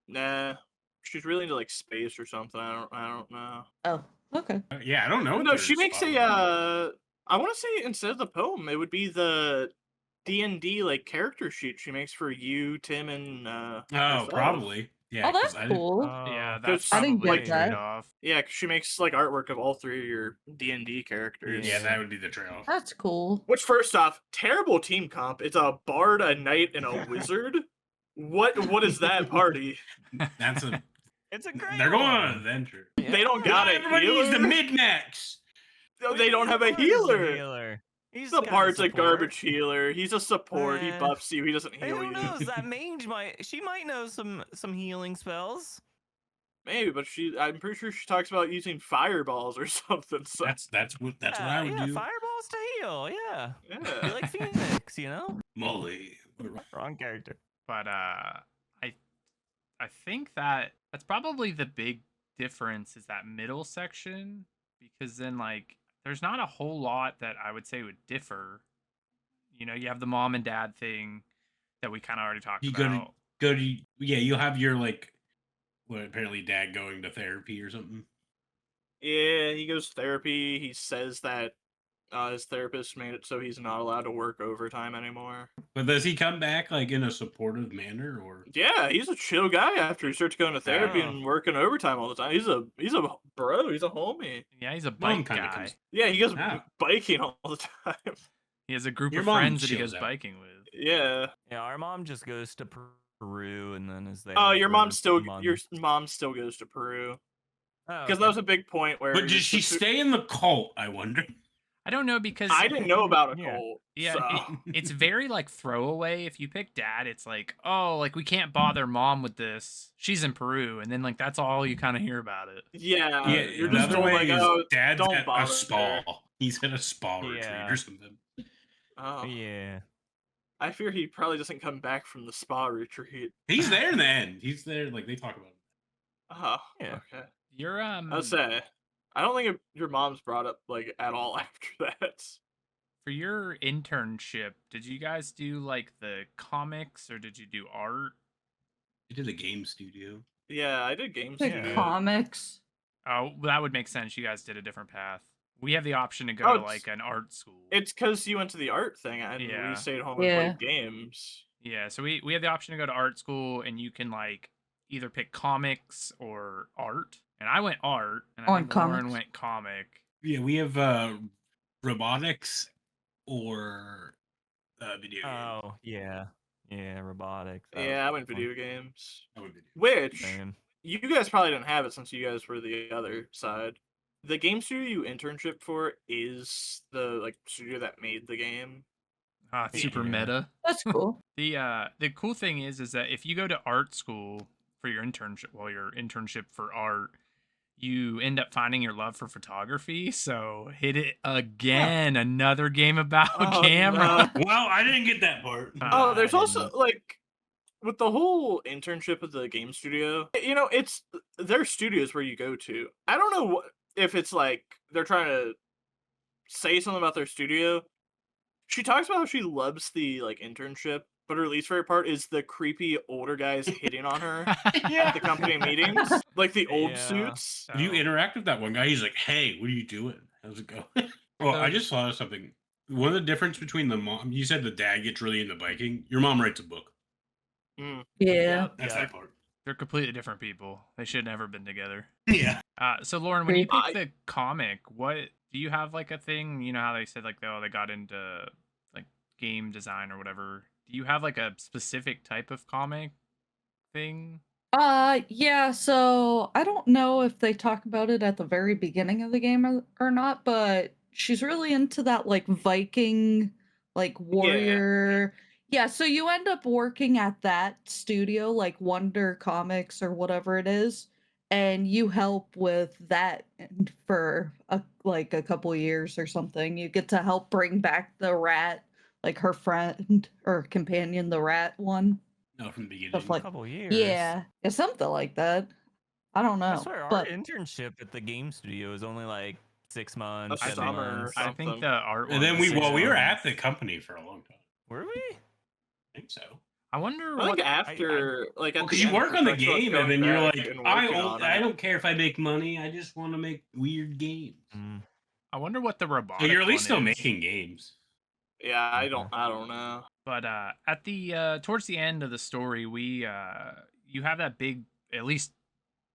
Speaker 5: Nah, she's really into like space or something. I don't know.
Speaker 2: Oh, okay.
Speaker 3: Yeah, I don't know.
Speaker 5: Oh,
Speaker 3: what
Speaker 5: no,
Speaker 3: their
Speaker 5: she makes
Speaker 3: spot
Speaker 5: a.
Speaker 3: was.
Speaker 5: I want to say instead of the poem, it would be the D&D like character sheet she makes for you, Tim, and
Speaker 3: Oh,
Speaker 5: herself.
Speaker 3: probably. Yeah.
Speaker 2: Oh,
Speaker 3: 'cause
Speaker 2: that's
Speaker 3: I didn't-
Speaker 2: cool.
Speaker 1: Yeah,
Speaker 4: Oh,
Speaker 1: that's
Speaker 2: I didn't
Speaker 1: probably
Speaker 2: get
Speaker 1: the
Speaker 2: that.
Speaker 1: trade-off.
Speaker 5: Yeah, 'cause she makes like artwork of all three of your D&D characters.
Speaker 3: Yeah, that would be the trail.
Speaker 2: That's cool.
Speaker 5: Which, first off, terrible team comp. It's a bard, a knight, and a wizard. What is that party?
Speaker 3: That's a.
Speaker 4: It's a great
Speaker 3: They're going on
Speaker 4: one.
Speaker 3: an adventure.
Speaker 5: They don't
Speaker 3: Not
Speaker 5: got a
Speaker 3: everybody needs the
Speaker 5: healer.
Speaker 3: mid-max.
Speaker 5: No,
Speaker 4: What
Speaker 5: they
Speaker 4: do you
Speaker 5: don't
Speaker 4: mean
Speaker 5: have a
Speaker 4: the bard is
Speaker 5: healer.
Speaker 4: He's
Speaker 5: The
Speaker 4: got
Speaker 5: bard's a
Speaker 4: support.
Speaker 5: garbage healer. He's a support. He
Speaker 4: Eh.
Speaker 5: buffs you. He doesn't
Speaker 4: Hey,
Speaker 5: heal
Speaker 4: who
Speaker 5: you.
Speaker 4: knows? That mage might know some healing spells.
Speaker 5: Maybe, but I'm pretty sure she talks about using fireballs or something. So
Speaker 3: That's what I would
Speaker 4: yeah,
Speaker 3: do.
Speaker 4: fireballs to heal. Yeah,
Speaker 5: yeah.
Speaker 4: be like Phoenix,
Speaker 3: Molly.
Speaker 4: Wrong character.
Speaker 1: But I think that's probably the big difference is that middle section, because then like there's not a whole lot that I would say would differ. You have the mom and dad thing that we kind of already talked
Speaker 3: You
Speaker 1: about.
Speaker 3: go to yeah. You'll have your like, what apparently dad going to therapy or something.
Speaker 5: Yeah, he goes to therapy. He says that his therapist made it so he's not allowed to work overtime anymore.
Speaker 3: But does he come back like in a supportive manner or?
Speaker 5: Yeah, he's a chill guy after he starts going to therapy
Speaker 4: Oh.
Speaker 5: and working overtime all the time. He's a bro. He's a homie.
Speaker 1: Yeah, he's a
Speaker 3: Mom
Speaker 1: bike
Speaker 3: kinda
Speaker 1: guy.
Speaker 3: comes-
Speaker 5: Yeah, he goes
Speaker 3: Ah.
Speaker 5: biking all the time.
Speaker 1: He has a group
Speaker 3: Your
Speaker 1: of
Speaker 3: mom
Speaker 1: friends that he
Speaker 3: chills
Speaker 1: goes
Speaker 3: out.
Speaker 1: biking with.
Speaker 5: Yeah.
Speaker 4: Yeah, our mom just goes to Peru and then is there.
Speaker 5: Oh, your
Speaker 4: for
Speaker 5: mom still
Speaker 4: a month.
Speaker 5: your mom still goes to Peru
Speaker 4: Oh,
Speaker 5: because that was a big point where.
Speaker 3: But did
Speaker 5: your
Speaker 3: she
Speaker 5: sister-
Speaker 3: stay in the cult? I wonder.
Speaker 1: I don't know because
Speaker 5: I didn't know about a
Speaker 4: Yeah.
Speaker 5: cult.
Speaker 1: Yeah,
Speaker 5: so.
Speaker 1: it's very like throwaway. If you pick dad, it's like, oh, like we can't bother mom with this. She's in Peru, and then like that's all you kind of hear about it.
Speaker 5: Yeah,
Speaker 3: Yeah,
Speaker 5: you're
Speaker 3: the
Speaker 5: just
Speaker 3: other
Speaker 5: told,
Speaker 3: way
Speaker 5: like,
Speaker 3: is
Speaker 5: oh,
Speaker 3: dad's
Speaker 5: don't
Speaker 3: at a
Speaker 5: bother
Speaker 3: spa.
Speaker 5: her.
Speaker 3: He's at a spa retreat
Speaker 4: Yeah.
Speaker 3: or something.
Speaker 5: oh.
Speaker 4: Yeah.
Speaker 5: I fear he probably doesn't come back from the spa retreat.
Speaker 3: He's there then. He's there. Like they talk about him.
Speaker 5: Oh,
Speaker 4: Yeah.
Speaker 5: okay.
Speaker 1: You're
Speaker 5: I'll say, I don't think your mom's brought up like at all after that.
Speaker 1: for your internship. Did you guys do like the comics or did you do art?
Speaker 3: He did a game studio.
Speaker 5: Yeah, I did games.
Speaker 2: The
Speaker 4: Yeah.
Speaker 2: comics.
Speaker 1: Oh, that would make sense. You guys did a different path. We have the option to go
Speaker 5: Oh,
Speaker 1: to
Speaker 5: it's-
Speaker 1: like an art school.
Speaker 5: It's because you went to the art thing and
Speaker 1: Yeah.
Speaker 5: we stayed home
Speaker 2: Yeah.
Speaker 5: and played games.
Speaker 1: Yeah, so we have the option to go to art school, and you can like either pick comics or art. And I went art, and
Speaker 2: Oh,
Speaker 1: I
Speaker 2: and
Speaker 1: think Lauren
Speaker 2: comics.
Speaker 1: went comic.
Speaker 3: Yeah, we have robotics or video. games.
Speaker 4: Oh, yeah. Yeah, robotics.
Speaker 5: Yeah, I went video games.
Speaker 3: That would be video.
Speaker 5: Which
Speaker 4: Man.
Speaker 5: you guys probably didn't have it since you guys were the other side. The game studio you internship for is the like studio that made the game.
Speaker 1: It's super
Speaker 4: Yeah.
Speaker 1: meta.
Speaker 2: That's cool.
Speaker 1: The cool thing is that if you go to art school for your internship, well, your internship for art, you end up finding your love for photography. So hit it again. Another game about
Speaker 5: Oh,
Speaker 1: camera.
Speaker 5: no.
Speaker 3: Well, I didn't get that part.
Speaker 5: Oh, there's
Speaker 3: I
Speaker 5: also
Speaker 3: didn't.
Speaker 5: like with the whole internship of the game studio. It's their studios where you go to. I don't know if it's like they're trying to say something about their studio. She talks about how she loves the like internship, but her least favorite part is the creepy older guys hitting on her at the company meetings, like the old
Speaker 4: Yeah.
Speaker 5: suits.
Speaker 3: You
Speaker 1: So-
Speaker 3: interact with that one guy. He's like, "Hey, what are you doing? How's it going?" Well, I just thought of something. One of the difference between the mom, you said the dad gets really into biking. Your mom writes a book.
Speaker 2: Yeah.
Speaker 3: That's
Speaker 4: Yeah.
Speaker 3: that part.
Speaker 1: They're completely different people. They should never been together.
Speaker 3: Yeah.
Speaker 1: So Lauren, when you
Speaker 2: Agreed.
Speaker 1: picked the comic, what do you have like a thing? You know how they said like they got into like game design or whatever. Do you have like a specific type of comic thing?
Speaker 2: Yeah, so I don't know if they talk about it at the very beginning of the game or not, but she's really into that like Viking, like warrior. Yeah, so you end up working at that studio, like Wonder Comics or whatever it is, and you help with that for like a couple years or something. You get to help bring back the rat, like her friend or companion, the rat one.
Speaker 3: No, from the beginning.
Speaker 2: Stuff like
Speaker 4: Couple years.
Speaker 2: yeah, something like that. I don't
Speaker 4: I
Speaker 2: know,
Speaker 4: swear, our
Speaker 2: but
Speaker 4: internship at the game studio is only like 6 months,
Speaker 5: A
Speaker 4: 7
Speaker 5: summer or
Speaker 4: months.
Speaker 1: I think
Speaker 5: something.
Speaker 1: the art.
Speaker 3: And then
Speaker 1: one was
Speaker 3: we
Speaker 1: 6
Speaker 3: were at
Speaker 1: months.
Speaker 3: the company for a long time.
Speaker 4: Were we?
Speaker 3: I think so.
Speaker 1: I wonder
Speaker 5: I
Speaker 1: what.
Speaker 5: think after, like, at
Speaker 3: Because
Speaker 5: the
Speaker 3: you
Speaker 5: end,
Speaker 3: work on the
Speaker 5: Professor was
Speaker 3: game, and
Speaker 5: going
Speaker 3: then you're
Speaker 5: back
Speaker 3: like,
Speaker 5: and
Speaker 3: I
Speaker 5: working on
Speaker 3: I
Speaker 5: it.
Speaker 3: don't care if I make money. I just want to make weird games.
Speaker 4: Mm.
Speaker 1: I wonder what the
Speaker 3: So
Speaker 1: robotic.
Speaker 3: you're at least still
Speaker 1: one is.
Speaker 3: making games.
Speaker 5: Yeah, I
Speaker 4: Okay.
Speaker 5: don't know.
Speaker 1: But at the towards the end of the story, we you have that big, at least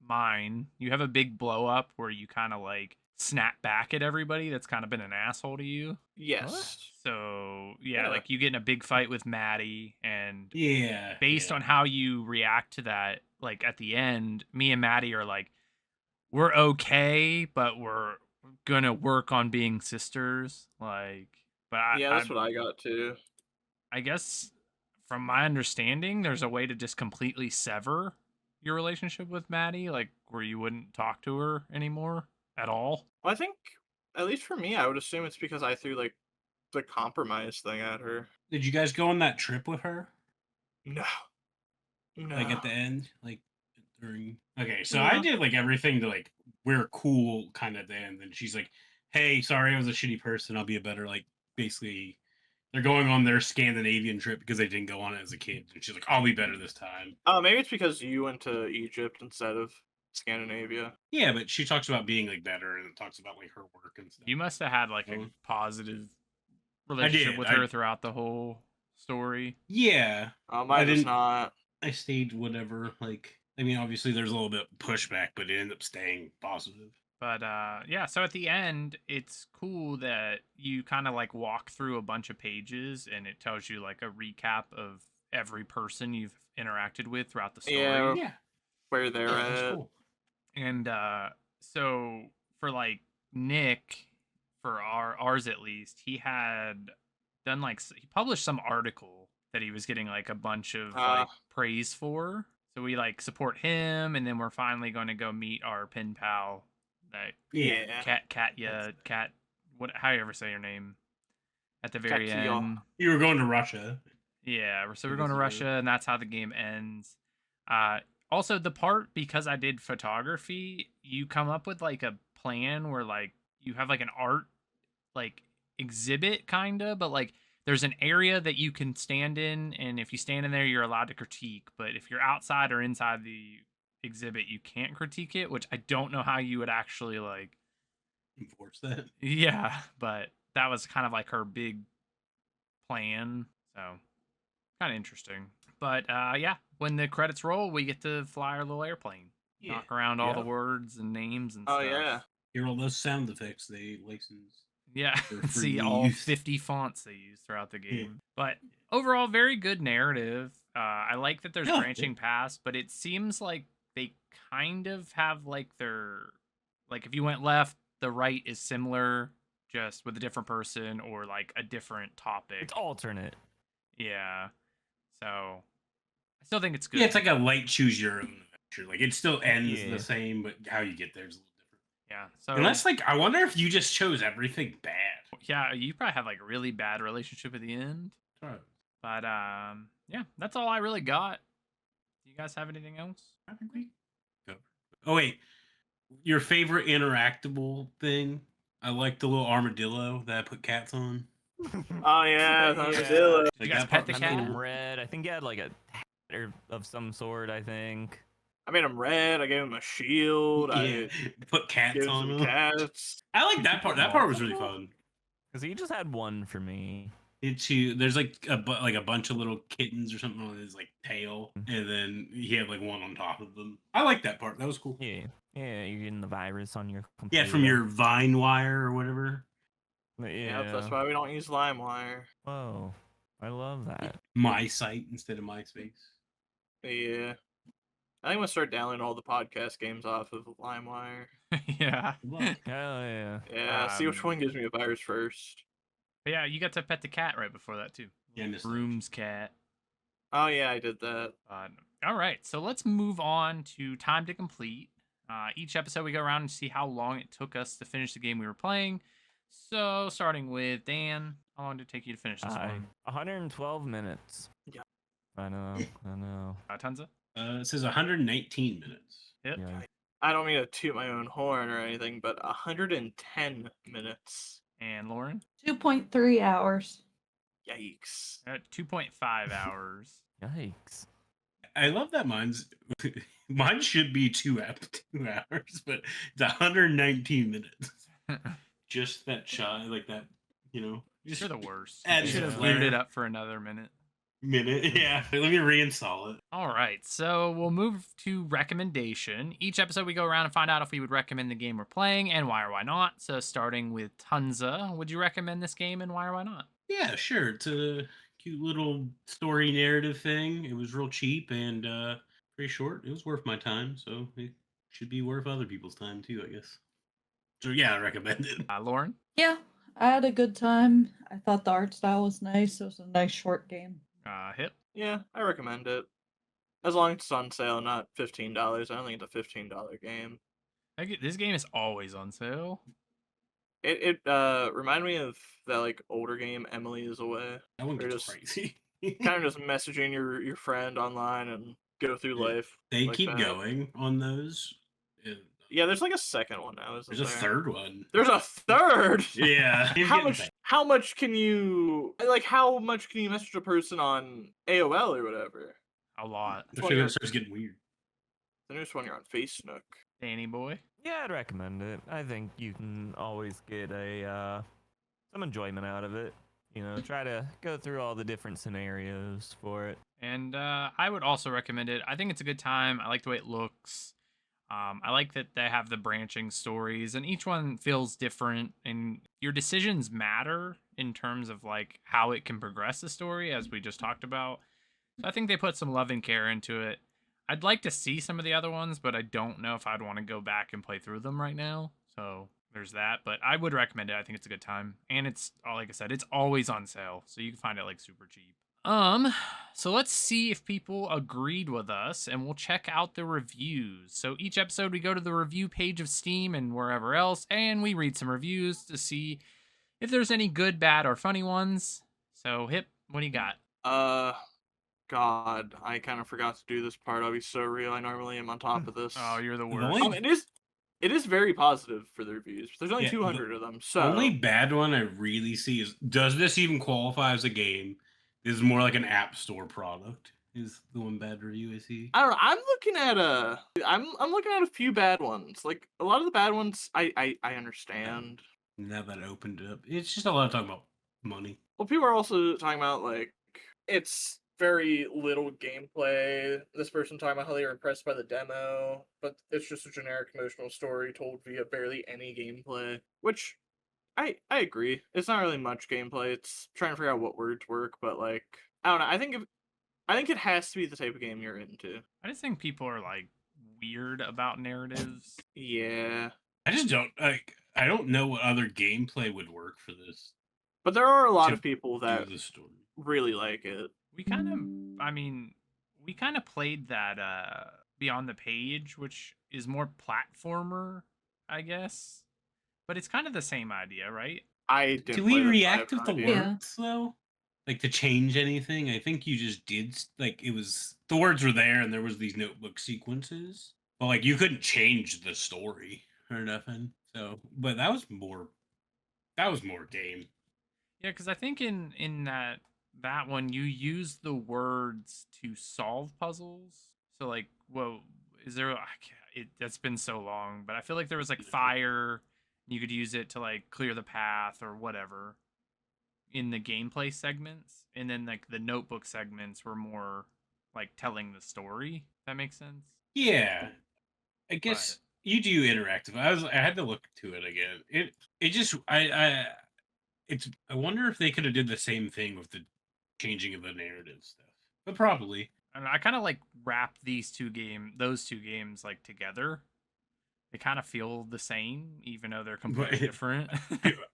Speaker 1: mine, you have a big blow up where you kind of like snap back at everybody that's kind of been an asshole to you.
Speaker 5: Yes.
Speaker 1: So yeah,
Speaker 5: Yeah.
Speaker 1: like you get in a big fight with Maddie, and
Speaker 3: Yeah.
Speaker 1: based
Speaker 3: yeah.
Speaker 1: on how you react to that, like at the end, me and Maddie are like, we're okay, but we're gonna work on being sisters. Like, but
Speaker 5: Yeah, that's what I got too.
Speaker 1: I guess from my understanding, there's a way to just completely sever your relationship with Maddie, like where you wouldn't talk to her anymore at all.
Speaker 5: Well, I think, at least for me, I would assume it's because I threw like the compromise thing at her.
Speaker 3: Did you guys go on that trip with her?
Speaker 5: No. No.
Speaker 3: Like at the end, like during. Okay, so I
Speaker 5: Yeah.
Speaker 3: did like everything to like we're cool kind of at the end, and she's like, "Hey, sorry, I was a shitty person. I'll be a better like." Basically, they're going on their Scandinavian trip because they didn't go on it as a kid, and she's like, "I'll be better this time."
Speaker 5: Oh, maybe it's because you went to Egypt instead of Scandinavia.
Speaker 3: Yeah, but she talks about being like better, and it talks about like her work and stuff.
Speaker 1: You must have had like a
Speaker 3: Mhm.
Speaker 1: positive relationship
Speaker 3: did,
Speaker 1: with
Speaker 3: I-
Speaker 1: her throughout the whole story.
Speaker 3: Yeah,
Speaker 5: Mine was
Speaker 3: didn't-
Speaker 5: not.
Speaker 3: I stayed whatever. Like, I mean, obviously there's a little bit of pushback, but it ended up staying positive.
Speaker 1: But yeah, so at the end, it's cool that you kind of like walk through a bunch of pages and it tells you like a recap of every person you've interacted with throughout the story.
Speaker 5: Yeah.
Speaker 3: Yeah,
Speaker 5: Where they're
Speaker 3: yeah, that's
Speaker 5: at.
Speaker 3: cool.
Speaker 1: And so for like Nick, for ours at least, he had done like he published some article that he was getting like a bunch of like praise for. So we like support him, and then we're finally going to go meet our pen pal, that
Speaker 3: Yeah.
Speaker 1: Cat, what, how you ever say your name, at the very
Speaker 5: Katya.
Speaker 1: end.
Speaker 3: You were going to Russia.
Speaker 1: Yeah, so we're
Speaker 3: This
Speaker 1: going to
Speaker 3: is
Speaker 1: Russia, and that's how the game ends. Also, the part, because I did photography, you come up with like a plan where like you have like an art like exhibit kinda, but like there's an area that you can stand in, and if you stand in there, you're allowed to critique. But if you're outside or inside the exhibit, you can't critique it, which I don't know how you would actually like.
Speaker 3: Enforce that.
Speaker 1: Yeah, but that was kind of like her big plan, so kind of interesting. But yeah, when the credits roll, we get to fly our little airplane,
Speaker 3: Yeah.
Speaker 1: knock around all the
Speaker 4: Yep.
Speaker 1: words and names and
Speaker 5: Oh
Speaker 1: stuff.
Speaker 5: yeah.
Speaker 3: Hear all those sound effects they license.
Speaker 1: Yeah,
Speaker 3: for
Speaker 1: see
Speaker 3: free
Speaker 1: all
Speaker 3: use.
Speaker 1: 50 fonts they use throughout the game. But overall, very good narrative. I like that there's
Speaker 3: Yeah.
Speaker 1: branching paths, but it seems like they kind of have like their, like if you went left, the right is similar, just with a different person or like a different topic.
Speaker 4: It's alternate.
Speaker 1: Yeah. So I still think it's good.
Speaker 3: Yeah, it's like a light choose your own adventure. Like it still ends
Speaker 4: Yeah.
Speaker 3: the same, but how you get there is a little different.
Speaker 1: Yeah. So
Speaker 3: Unless, like, I wonder if you just chose everything bad.
Speaker 1: yeah, you probably have like a really bad relationship at the end.
Speaker 3: Alright.
Speaker 1: But yeah, that's all I really got. Do you guys have anything else?
Speaker 3: I think we covered. Oh wait, your favorite interactable thing? I like the little armadillo that I put cats on.
Speaker 5: Oh yeah,
Speaker 4: Yeah.
Speaker 5: armadillo.
Speaker 1: You
Speaker 3: Like,
Speaker 1: guys
Speaker 3: that
Speaker 1: pet
Speaker 3: part
Speaker 1: the
Speaker 3: was
Speaker 4: I made
Speaker 1: cat?
Speaker 4: him
Speaker 3: cool.
Speaker 4: red. I think he had like a hat of some sort, I think.
Speaker 5: I made him red. I gave him a shield.
Speaker 3: Yeah,
Speaker 5: I
Speaker 3: put cats
Speaker 5: gave him
Speaker 3: on
Speaker 5: some
Speaker 3: them.
Speaker 5: cats.
Speaker 3: I like that part. That part was really fun.
Speaker 4: Because he just had one for me.
Speaker 3: There's like a bunch of little kittens or something on his like tail, and then he had like one on top of them. I like that part. That was cool.
Speaker 4: Yeah, you're getting the virus on your computer.
Speaker 3: Yeah, from your Vine wire or whatever.
Speaker 4: Yeah.
Speaker 5: Yep, that's why we don't use LimeWire.
Speaker 4: Whoa, I love that.
Speaker 3: My site instead of MySpace.
Speaker 5: Yeah. I think I'm gonna start downloading all the podcast games off of LimeWire.
Speaker 1: Yeah.
Speaker 3: Good luck.
Speaker 4: Hell yeah.
Speaker 5: Yeah, see which
Speaker 1: Um,
Speaker 5: one gives me a virus first.
Speaker 1: But yeah, you got to pet the cat right before that too.
Speaker 3: Yeah, I missed that.
Speaker 1: Broom's cat.
Speaker 5: Oh yeah, I did that.
Speaker 1: All right, so let's move on to time to complete. Each episode, we go around and see how long it took us to finish the game we were playing. So, starting with Dan, how long did it take you to finish this one?
Speaker 4: 112 minutes.
Speaker 5: Yeah.
Speaker 4: I know.
Speaker 1: Tunza?
Speaker 3: It says 119 minutes.
Speaker 1: Yep.
Speaker 4: Yeah.
Speaker 5: I don't mean to toot my own horn or anything, but 110 minutes.
Speaker 1: And Lauren?
Speaker 2: 2.3 hours.
Speaker 5: Yikes.
Speaker 1: At 2.5 hours.
Speaker 4: Yikes.
Speaker 3: I love that mine should be 2 hours, but it's 119 minutes. Just that shy, like that, just
Speaker 1: You're the worst.
Speaker 3: Add
Speaker 1: You should have
Speaker 3: some
Speaker 1: booted
Speaker 3: flair.
Speaker 1: it up for another minute.
Speaker 3: minute. Yeah, let me reinstall it.
Speaker 1: All right, so we'll move to recommendation. Each episode, we go around and find out if we would recommend the game we're playing and why or why not. So, starting with Tunza, would you recommend this game and why or why not?
Speaker 3: Yeah, sure. It's a cute little story narrative thing. It was real cheap and pretty short. It was worth my time, so it should be worth other people's time too, I guess. So yeah, I recommend it.
Speaker 1: Lauren?
Speaker 2: Yeah, I had a good time. I thought the art style was nice. It was a nice short game.
Speaker 1: Hip?
Speaker 5: Yeah, I recommend it. As long as it's on sale, not $15. I don't think it's a $15 game.
Speaker 1: This game is always on sale.
Speaker 5: It reminded me of that like older game, Emily is Away.
Speaker 3: That one
Speaker 5: Or
Speaker 3: gets
Speaker 5: just
Speaker 3: crazy.
Speaker 5: kind of just messaging your friend online and go through
Speaker 3: Yeah.
Speaker 5: life.
Speaker 3: They
Speaker 5: like
Speaker 3: keep
Speaker 5: that.
Speaker 3: going on those.
Speaker 5: Yeah, there's like a second one now, isn't
Speaker 3: There's a
Speaker 5: there?
Speaker 3: third one.
Speaker 5: There's a third.
Speaker 3: Yeah. it's
Speaker 5: How
Speaker 3: getting
Speaker 5: much?
Speaker 3: bad.
Speaker 5: How much can you How much can you message a person on AOL or whatever?
Speaker 1: A lot.
Speaker 3: Especially when it starts getting weird.
Speaker 5: The newest one you're on Facebook.
Speaker 1: Danny boy?
Speaker 4: Yeah, I'd recommend it. I think you can always get some enjoyment out of it. Try to go through all the different scenarios for it.
Speaker 1: And I would also recommend it. I think it's a good time. I like the way it looks. I like that they have the branching stories, and each one feels different. And your decisions matter in terms of like how it can progress the story, as we just talked about. So I think they put some love and care into it. I'd like to see some of the other ones, but I don't know if I'd want to go back and play through them right now. So there's that. But I would recommend it. I think it's a good time, and it's like I said, it's always on sale, so you can find it like super cheap. So let's see if people agreed with us, and we'll check out the reviews. So each episode we go to the review page of Steam and wherever else, and we read some reviews to see if there's any good, bad, or funny ones. So Hip, what do you got?
Speaker 5: God, I kind of forgot to do this part. I'll be so real. I normally am on top of this.
Speaker 1: Oh, you're the
Speaker 3: The
Speaker 1: worst.
Speaker 3: only-
Speaker 5: It is very positive for the reviews. There's only
Speaker 3: Yeah,
Speaker 5: 200 of them, so
Speaker 3: The only bad one I really see is, does this even qualify as a game? This is more like an app store product. Is the one bad review I see?
Speaker 5: I don't know. I'm looking at a few bad ones. Like a lot of the bad ones, I understand.
Speaker 3: Now that I opened it up, it's just a lot of talking about money.
Speaker 5: Well, people are also talking about like it's very little gameplay. This person talking about how they were impressed by the demo, but it's just a generic emotional story told via barely any gameplay. Which I agree. It's not really much gameplay. It's trying to figure out what words work, but like I don't know. I think it has to be the type of game you're into.
Speaker 1: I just think people are like weird about narratives.
Speaker 5: Yeah.
Speaker 3: I just don't like. I don't know what other gameplay would work for this.
Speaker 5: But there are a lot
Speaker 3: To
Speaker 5: of people
Speaker 3: Do
Speaker 5: that
Speaker 3: the story.
Speaker 5: really like it.
Speaker 1: We kind of played that Beyond the Page, which is more platformer, I guess. But it's kind of the same idea, right?
Speaker 5: I didn't.
Speaker 3: Do
Speaker 5: play
Speaker 3: we
Speaker 5: this,
Speaker 3: react
Speaker 5: I
Speaker 3: with
Speaker 5: have
Speaker 3: the
Speaker 5: no idea.
Speaker 2: Yeah.
Speaker 3: words though? Like to change anything? I think you just did. Like it was the words were there, and there was these notebook sequences, but like you couldn't change the story or nothing. So, but that was more game.
Speaker 1: Yeah, because I think in that one you use the words to solve puzzles. So like, whoa, is there? That's been so long, but I feel like there was like fire. You could use it to like clear the path or whatever. in the gameplay segments, and then like the notebook segments were more like telling the story. If that makes sense.
Speaker 3: Yeah, I guess
Speaker 1: But
Speaker 3: you do interactive. I had to look to it again. It just I wonder if they could have did the same thing with the changing of the narrative stuff. But probably.
Speaker 1: and I kind of like wrap those two games like together. They kind of feel the same, even though they're completely different.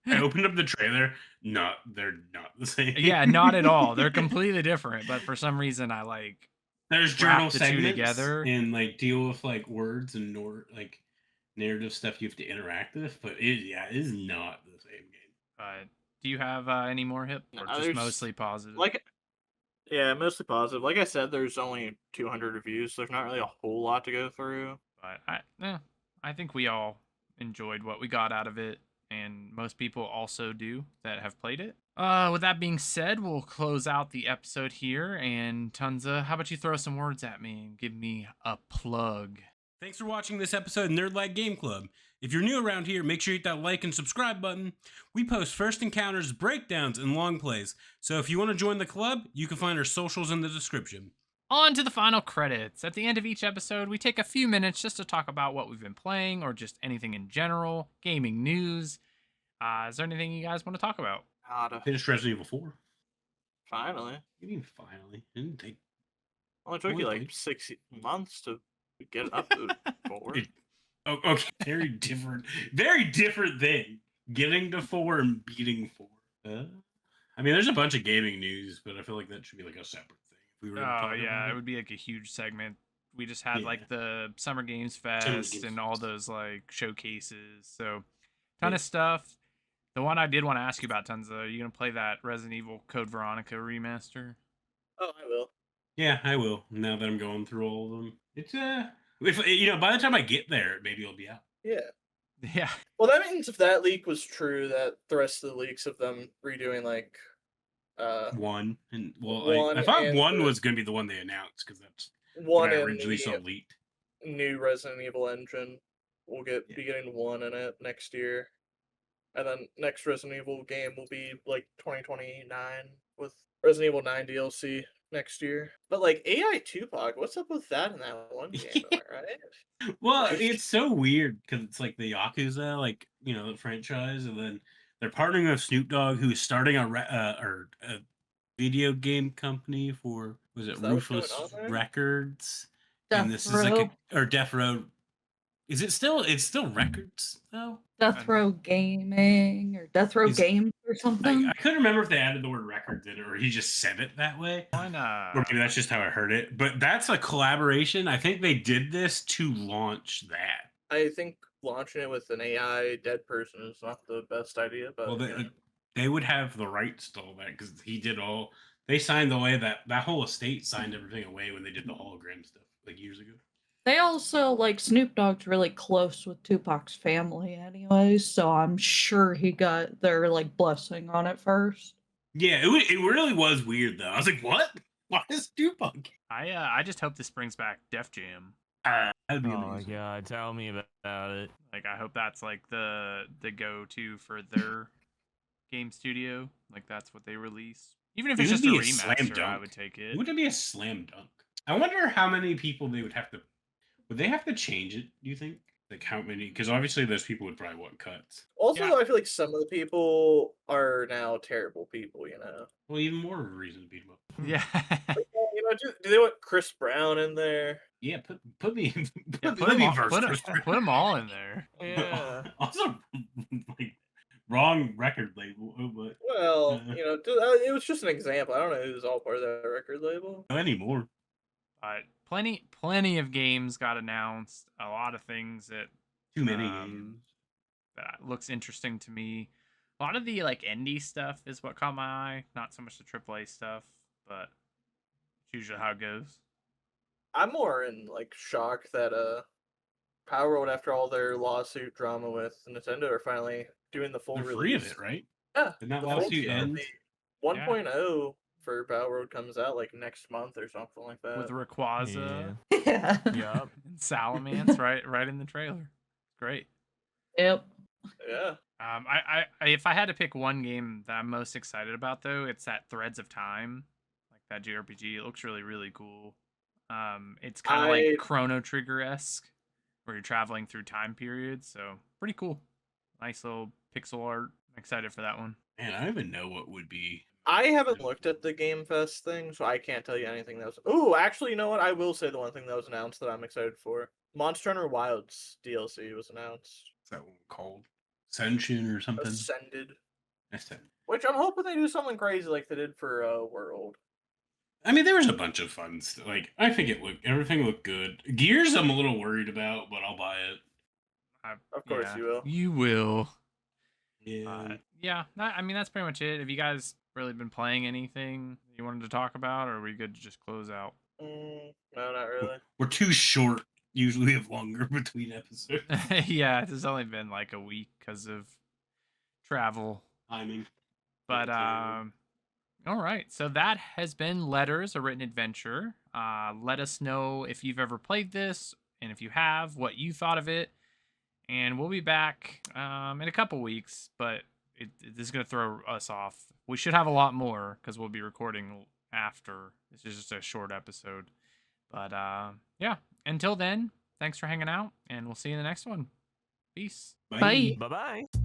Speaker 3: I opened up the trailer. They're not the same.
Speaker 1: Yeah, not at all. They're completely different, but for some reason, I like
Speaker 3: There's
Speaker 1: wrap
Speaker 3: journal
Speaker 1: the two
Speaker 3: segments
Speaker 1: together.
Speaker 3: and like deal with like words and like narrative stuff you have to interact with, but it is not the same game.
Speaker 1: But do you have any more hip or
Speaker 5: No,
Speaker 1: just
Speaker 5: there's-
Speaker 1: mostly positive?
Speaker 5: Like, yeah, mostly positive. Like I said, there's only 200 reviews, so there's not really a whole lot to go through.
Speaker 1: But I think we all enjoyed what we got out of it, and most people also do that have played it. With that being said, we'll close out the episode here. And Tunza, how about you throw some words at me and give me a plug?
Speaker 3: Thanks for watching this episode of Nerd Like Game Club. If you're new around here, make sure you hit that like and subscribe button. We post first encounters, breakdowns, and long plays. So if you want to join the club, you can find our socials in the description.
Speaker 1: On to the final credits. At the end of each episode, we take a few minutes just to talk about what we've been playing or just anything in general, gaming news. Is there anything you guys want to talk about?
Speaker 5: Nada.
Speaker 3: Finished Resident Evil 4.
Speaker 5: Finally.
Speaker 3: What do you mean finally? It didn't take
Speaker 5: Only took you
Speaker 3: Only
Speaker 5: like 6 months to get it up to 4.
Speaker 3: It- okay, very different thing. Getting to 4 and beating 4. I mean, there's a bunch of gaming news, but I feel like that should be like a separate thing. If we were to
Speaker 1: Oh
Speaker 3: talk
Speaker 1: yeah,
Speaker 3: about
Speaker 1: it would be like a huge segment. We just had
Speaker 3: Yeah.
Speaker 1: like the Summer Games
Speaker 3: Summer
Speaker 1: Fest
Speaker 3: Games
Speaker 1: and all
Speaker 3: Fest.
Speaker 1: those like showcases. So ton
Speaker 3: Yeah.
Speaker 1: of stuff. The one I did want to ask you about, Tunza, are you gonna play that Resident Evil Code Veronica remaster?
Speaker 5: Oh, I will.
Speaker 3: Yeah, I will. Now that I'm going through all of them, it's if you know, by the time I get there, maybe it'll be out.
Speaker 5: Yeah.
Speaker 1: Yeah.
Speaker 5: Well, that means if that leak was true, that the rest of the leaks of them redoing like,
Speaker 3: One and well,
Speaker 5: One
Speaker 3: I thought
Speaker 5: and
Speaker 3: one
Speaker 5: the-
Speaker 3: was going to be the one they announced because that's
Speaker 5: one
Speaker 3: what I
Speaker 5: in
Speaker 3: originally saw
Speaker 5: the
Speaker 3: leaked.
Speaker 5: new Resident Evil engine, we'll be
Speaker 3: Yeah.
Speaker 5: getting 1 in it next year, and then next Resident Evil game will be like 2029 with Resident Evil 9 DLC next year. But like AI Tupac, what's up with that in that one game? Am I right?
Speaker 3: Well, it's so weird because it's like the Yakuza, like you know, the franchise, and then they're partnering with Snoop Dogg, who's starting a video game company for was it
Speaker 5: Is that what's going
Speaker 3: Ruthless
Speaker 5: on there?
Speaker 3: Records?
Speaker 2: Death
Speaker 3: And this is like
Speaker 2: Row.
Speaker 3: or Death Row. Is it still? It's still Records though.
Speaker 2: Death Row Gaming or Death Row
Speaker 3: Is-
Speaker 2: Games or something.
Speaker 3: I couldn't remember if they added the word records in it or he just said it that way.
Speaker 1: Why not?
Speaker 3: Or maybe that's just how I heard it. But that's a collaboration. I think they did this to launch that.
Speaker 5: I think launching it with an AI dead person is not the best idea, but
Speaker 3: Well,
Speaker 5: you know.
Speaker 3: they would have the rights to all that because he did all. They signed away that whole estate signed everything away when they did the hologram stuff like years ago.
Speaker 2: They also like Snoop Dogg's really close with Tupac's family anyways, so I'm sure he got their like blessing on it first.
Speaker 3: Yeah, it really was weird though. I was like, what? Why is Tupac?
Speaker 1: I just hope this brings back Def Jam.
Speaker 3: That'd be
Speaker 4: Oh my
Speaker 3: amazing.
Speaker 4: god, tell me about it.
Speaker 1: Like I hope that's like the go-to for their game studio. Like that's what they release. Even if
Speaker 3: It
Speaker 1: it's
Speaker 3: would
Speaker 1: just a
Speaker 3: be a slam
Speaker 1: remaster, I
Speaker 3: dunk.
Speaker 1: would take it.
Speaker 3: Wouldn't it be a slam dunk? I wonder how many people they would have to. Would they have to change it? Do you think? Like how many? Because obviously those people would probably want cuts.
Speaker 5: Also,
Speaker 1: Yeah.
Speaker 5: I feel like some of the people are now terrible people. You know.
Speaker 3: Well, even more of a reason to beat them up.
Speaker 1: Yeah.
Speaker 5: You know, do they want Chris Brown in there?
Speaker 3: Yeah, put me.
Speaker 1: Yeah,
Speaker 3: Put
Speaker 1: put
Speaker 3: me
Speaker 1: them
Speaker 3: first.
Speaker 1: all,
Speaker 3: Chris
Speaker 1: put them all in there.
Speaker 5: Yeah.
Speaker 3: Also, like wrong record label, but
Speaker 5: Well,
Speaker 3: Yeah.
Speaker 5: you know, it was just an example. I don't know who's all part of that record label.
Speaker 3: not anymore.
Speaker 1: But plenty of games got announced. A lot of things that
Speaker 3: Too many
Speaker 1: Um,
Speaker 3: games.
Speaker 1: that looks interesting to me. A lot of the like indie stuff is what caught my eye, not so much the AAA stuff, but it's usually how it goes.
Speaker 5: I'm more in like shock that Power World, after all their lawsuit drama with Nintendo, are finally doing the full
Speaker 3: They're free
Speaker 5: release.
Speaker 3: of it, right?
Speaker 5: Yeah,
Speaker 3: Did that
Speaker 5: the full
Speaker 3: lawsuit
Speaker 5: DLC.
Speaker 3: end?
Speaker 5: 1.0 for Power World comes out like next month or something like that.
Speaker 1: With Rayquaza
Speaker 2: Yeah.
Speaker 4: Yup.
Speaker 1: and Salamence right in the trailer. Great.
Speaker 2: Yep.
Speaker 5: Yeah.
Speaker 1: If I had to pick one game that I'm most excited about, though, it's that Threads of Time, like that JRPG. It looks really, really cool. It's kind of like
Speaker 5: I
Speaker 1: Chrono Trigger esque, where you're traveling through time periods. So pretty cool. Nice little pixel art. I'm excited for that one.
Speaker 3: Man, I don't even know what would be.
Speaker 5: I haven't looked at the Game Fest thing, so I can't tell you anything that was. Ooh, actually, you know what? I will say the one thing that was announced that I'm excited for. Monster Hunter Wilds DLC was announced.
Speaker 3: What's that one called? Ascension or something?
Speaker 5: Ascended.
Speaker 3: Ascend.
Speaker 5: Which I'm hoping they do something crazy like they did for World.
Speaker 3: I mean, there was a bunch of fun stuff. Like, I think everything looked good. Gears, I'm a little worried about, but I'll buy it.
Speaker 5: Of course
Speaker 1: Yeah,
Speaker 5: you will.
Speaker 1: You will.
Speaker 3: Yeah.
Speaker 1: Yeah, I mean, that's pretty much it. Have you guys really been playing anything you wanted to talk about, or are we good to just close out?
Speaker 5: No, not really.
Speaker 3: We're too short. Usually we have longer between episodes.
Speaker 1: Yeah, it's only been like a week because of travel.
Speaker 3: Timing.
Speaker 1: But
Speaker 3: Yeah,
Speaker 1: all right. So that has been Letters, a written adventure. Let us know if you've ever played this, and if you have, what you thought of it. And we'll be back in a couple weeks, but this is gonna throw us off. We should have a lot more because we'll be recording after. This is just a short episode. But yeah. Until then, thanks for hanging out, and we'll see you in the next one. Peace.
Speaker 2: Bye.
Speaker 4: Bye bye.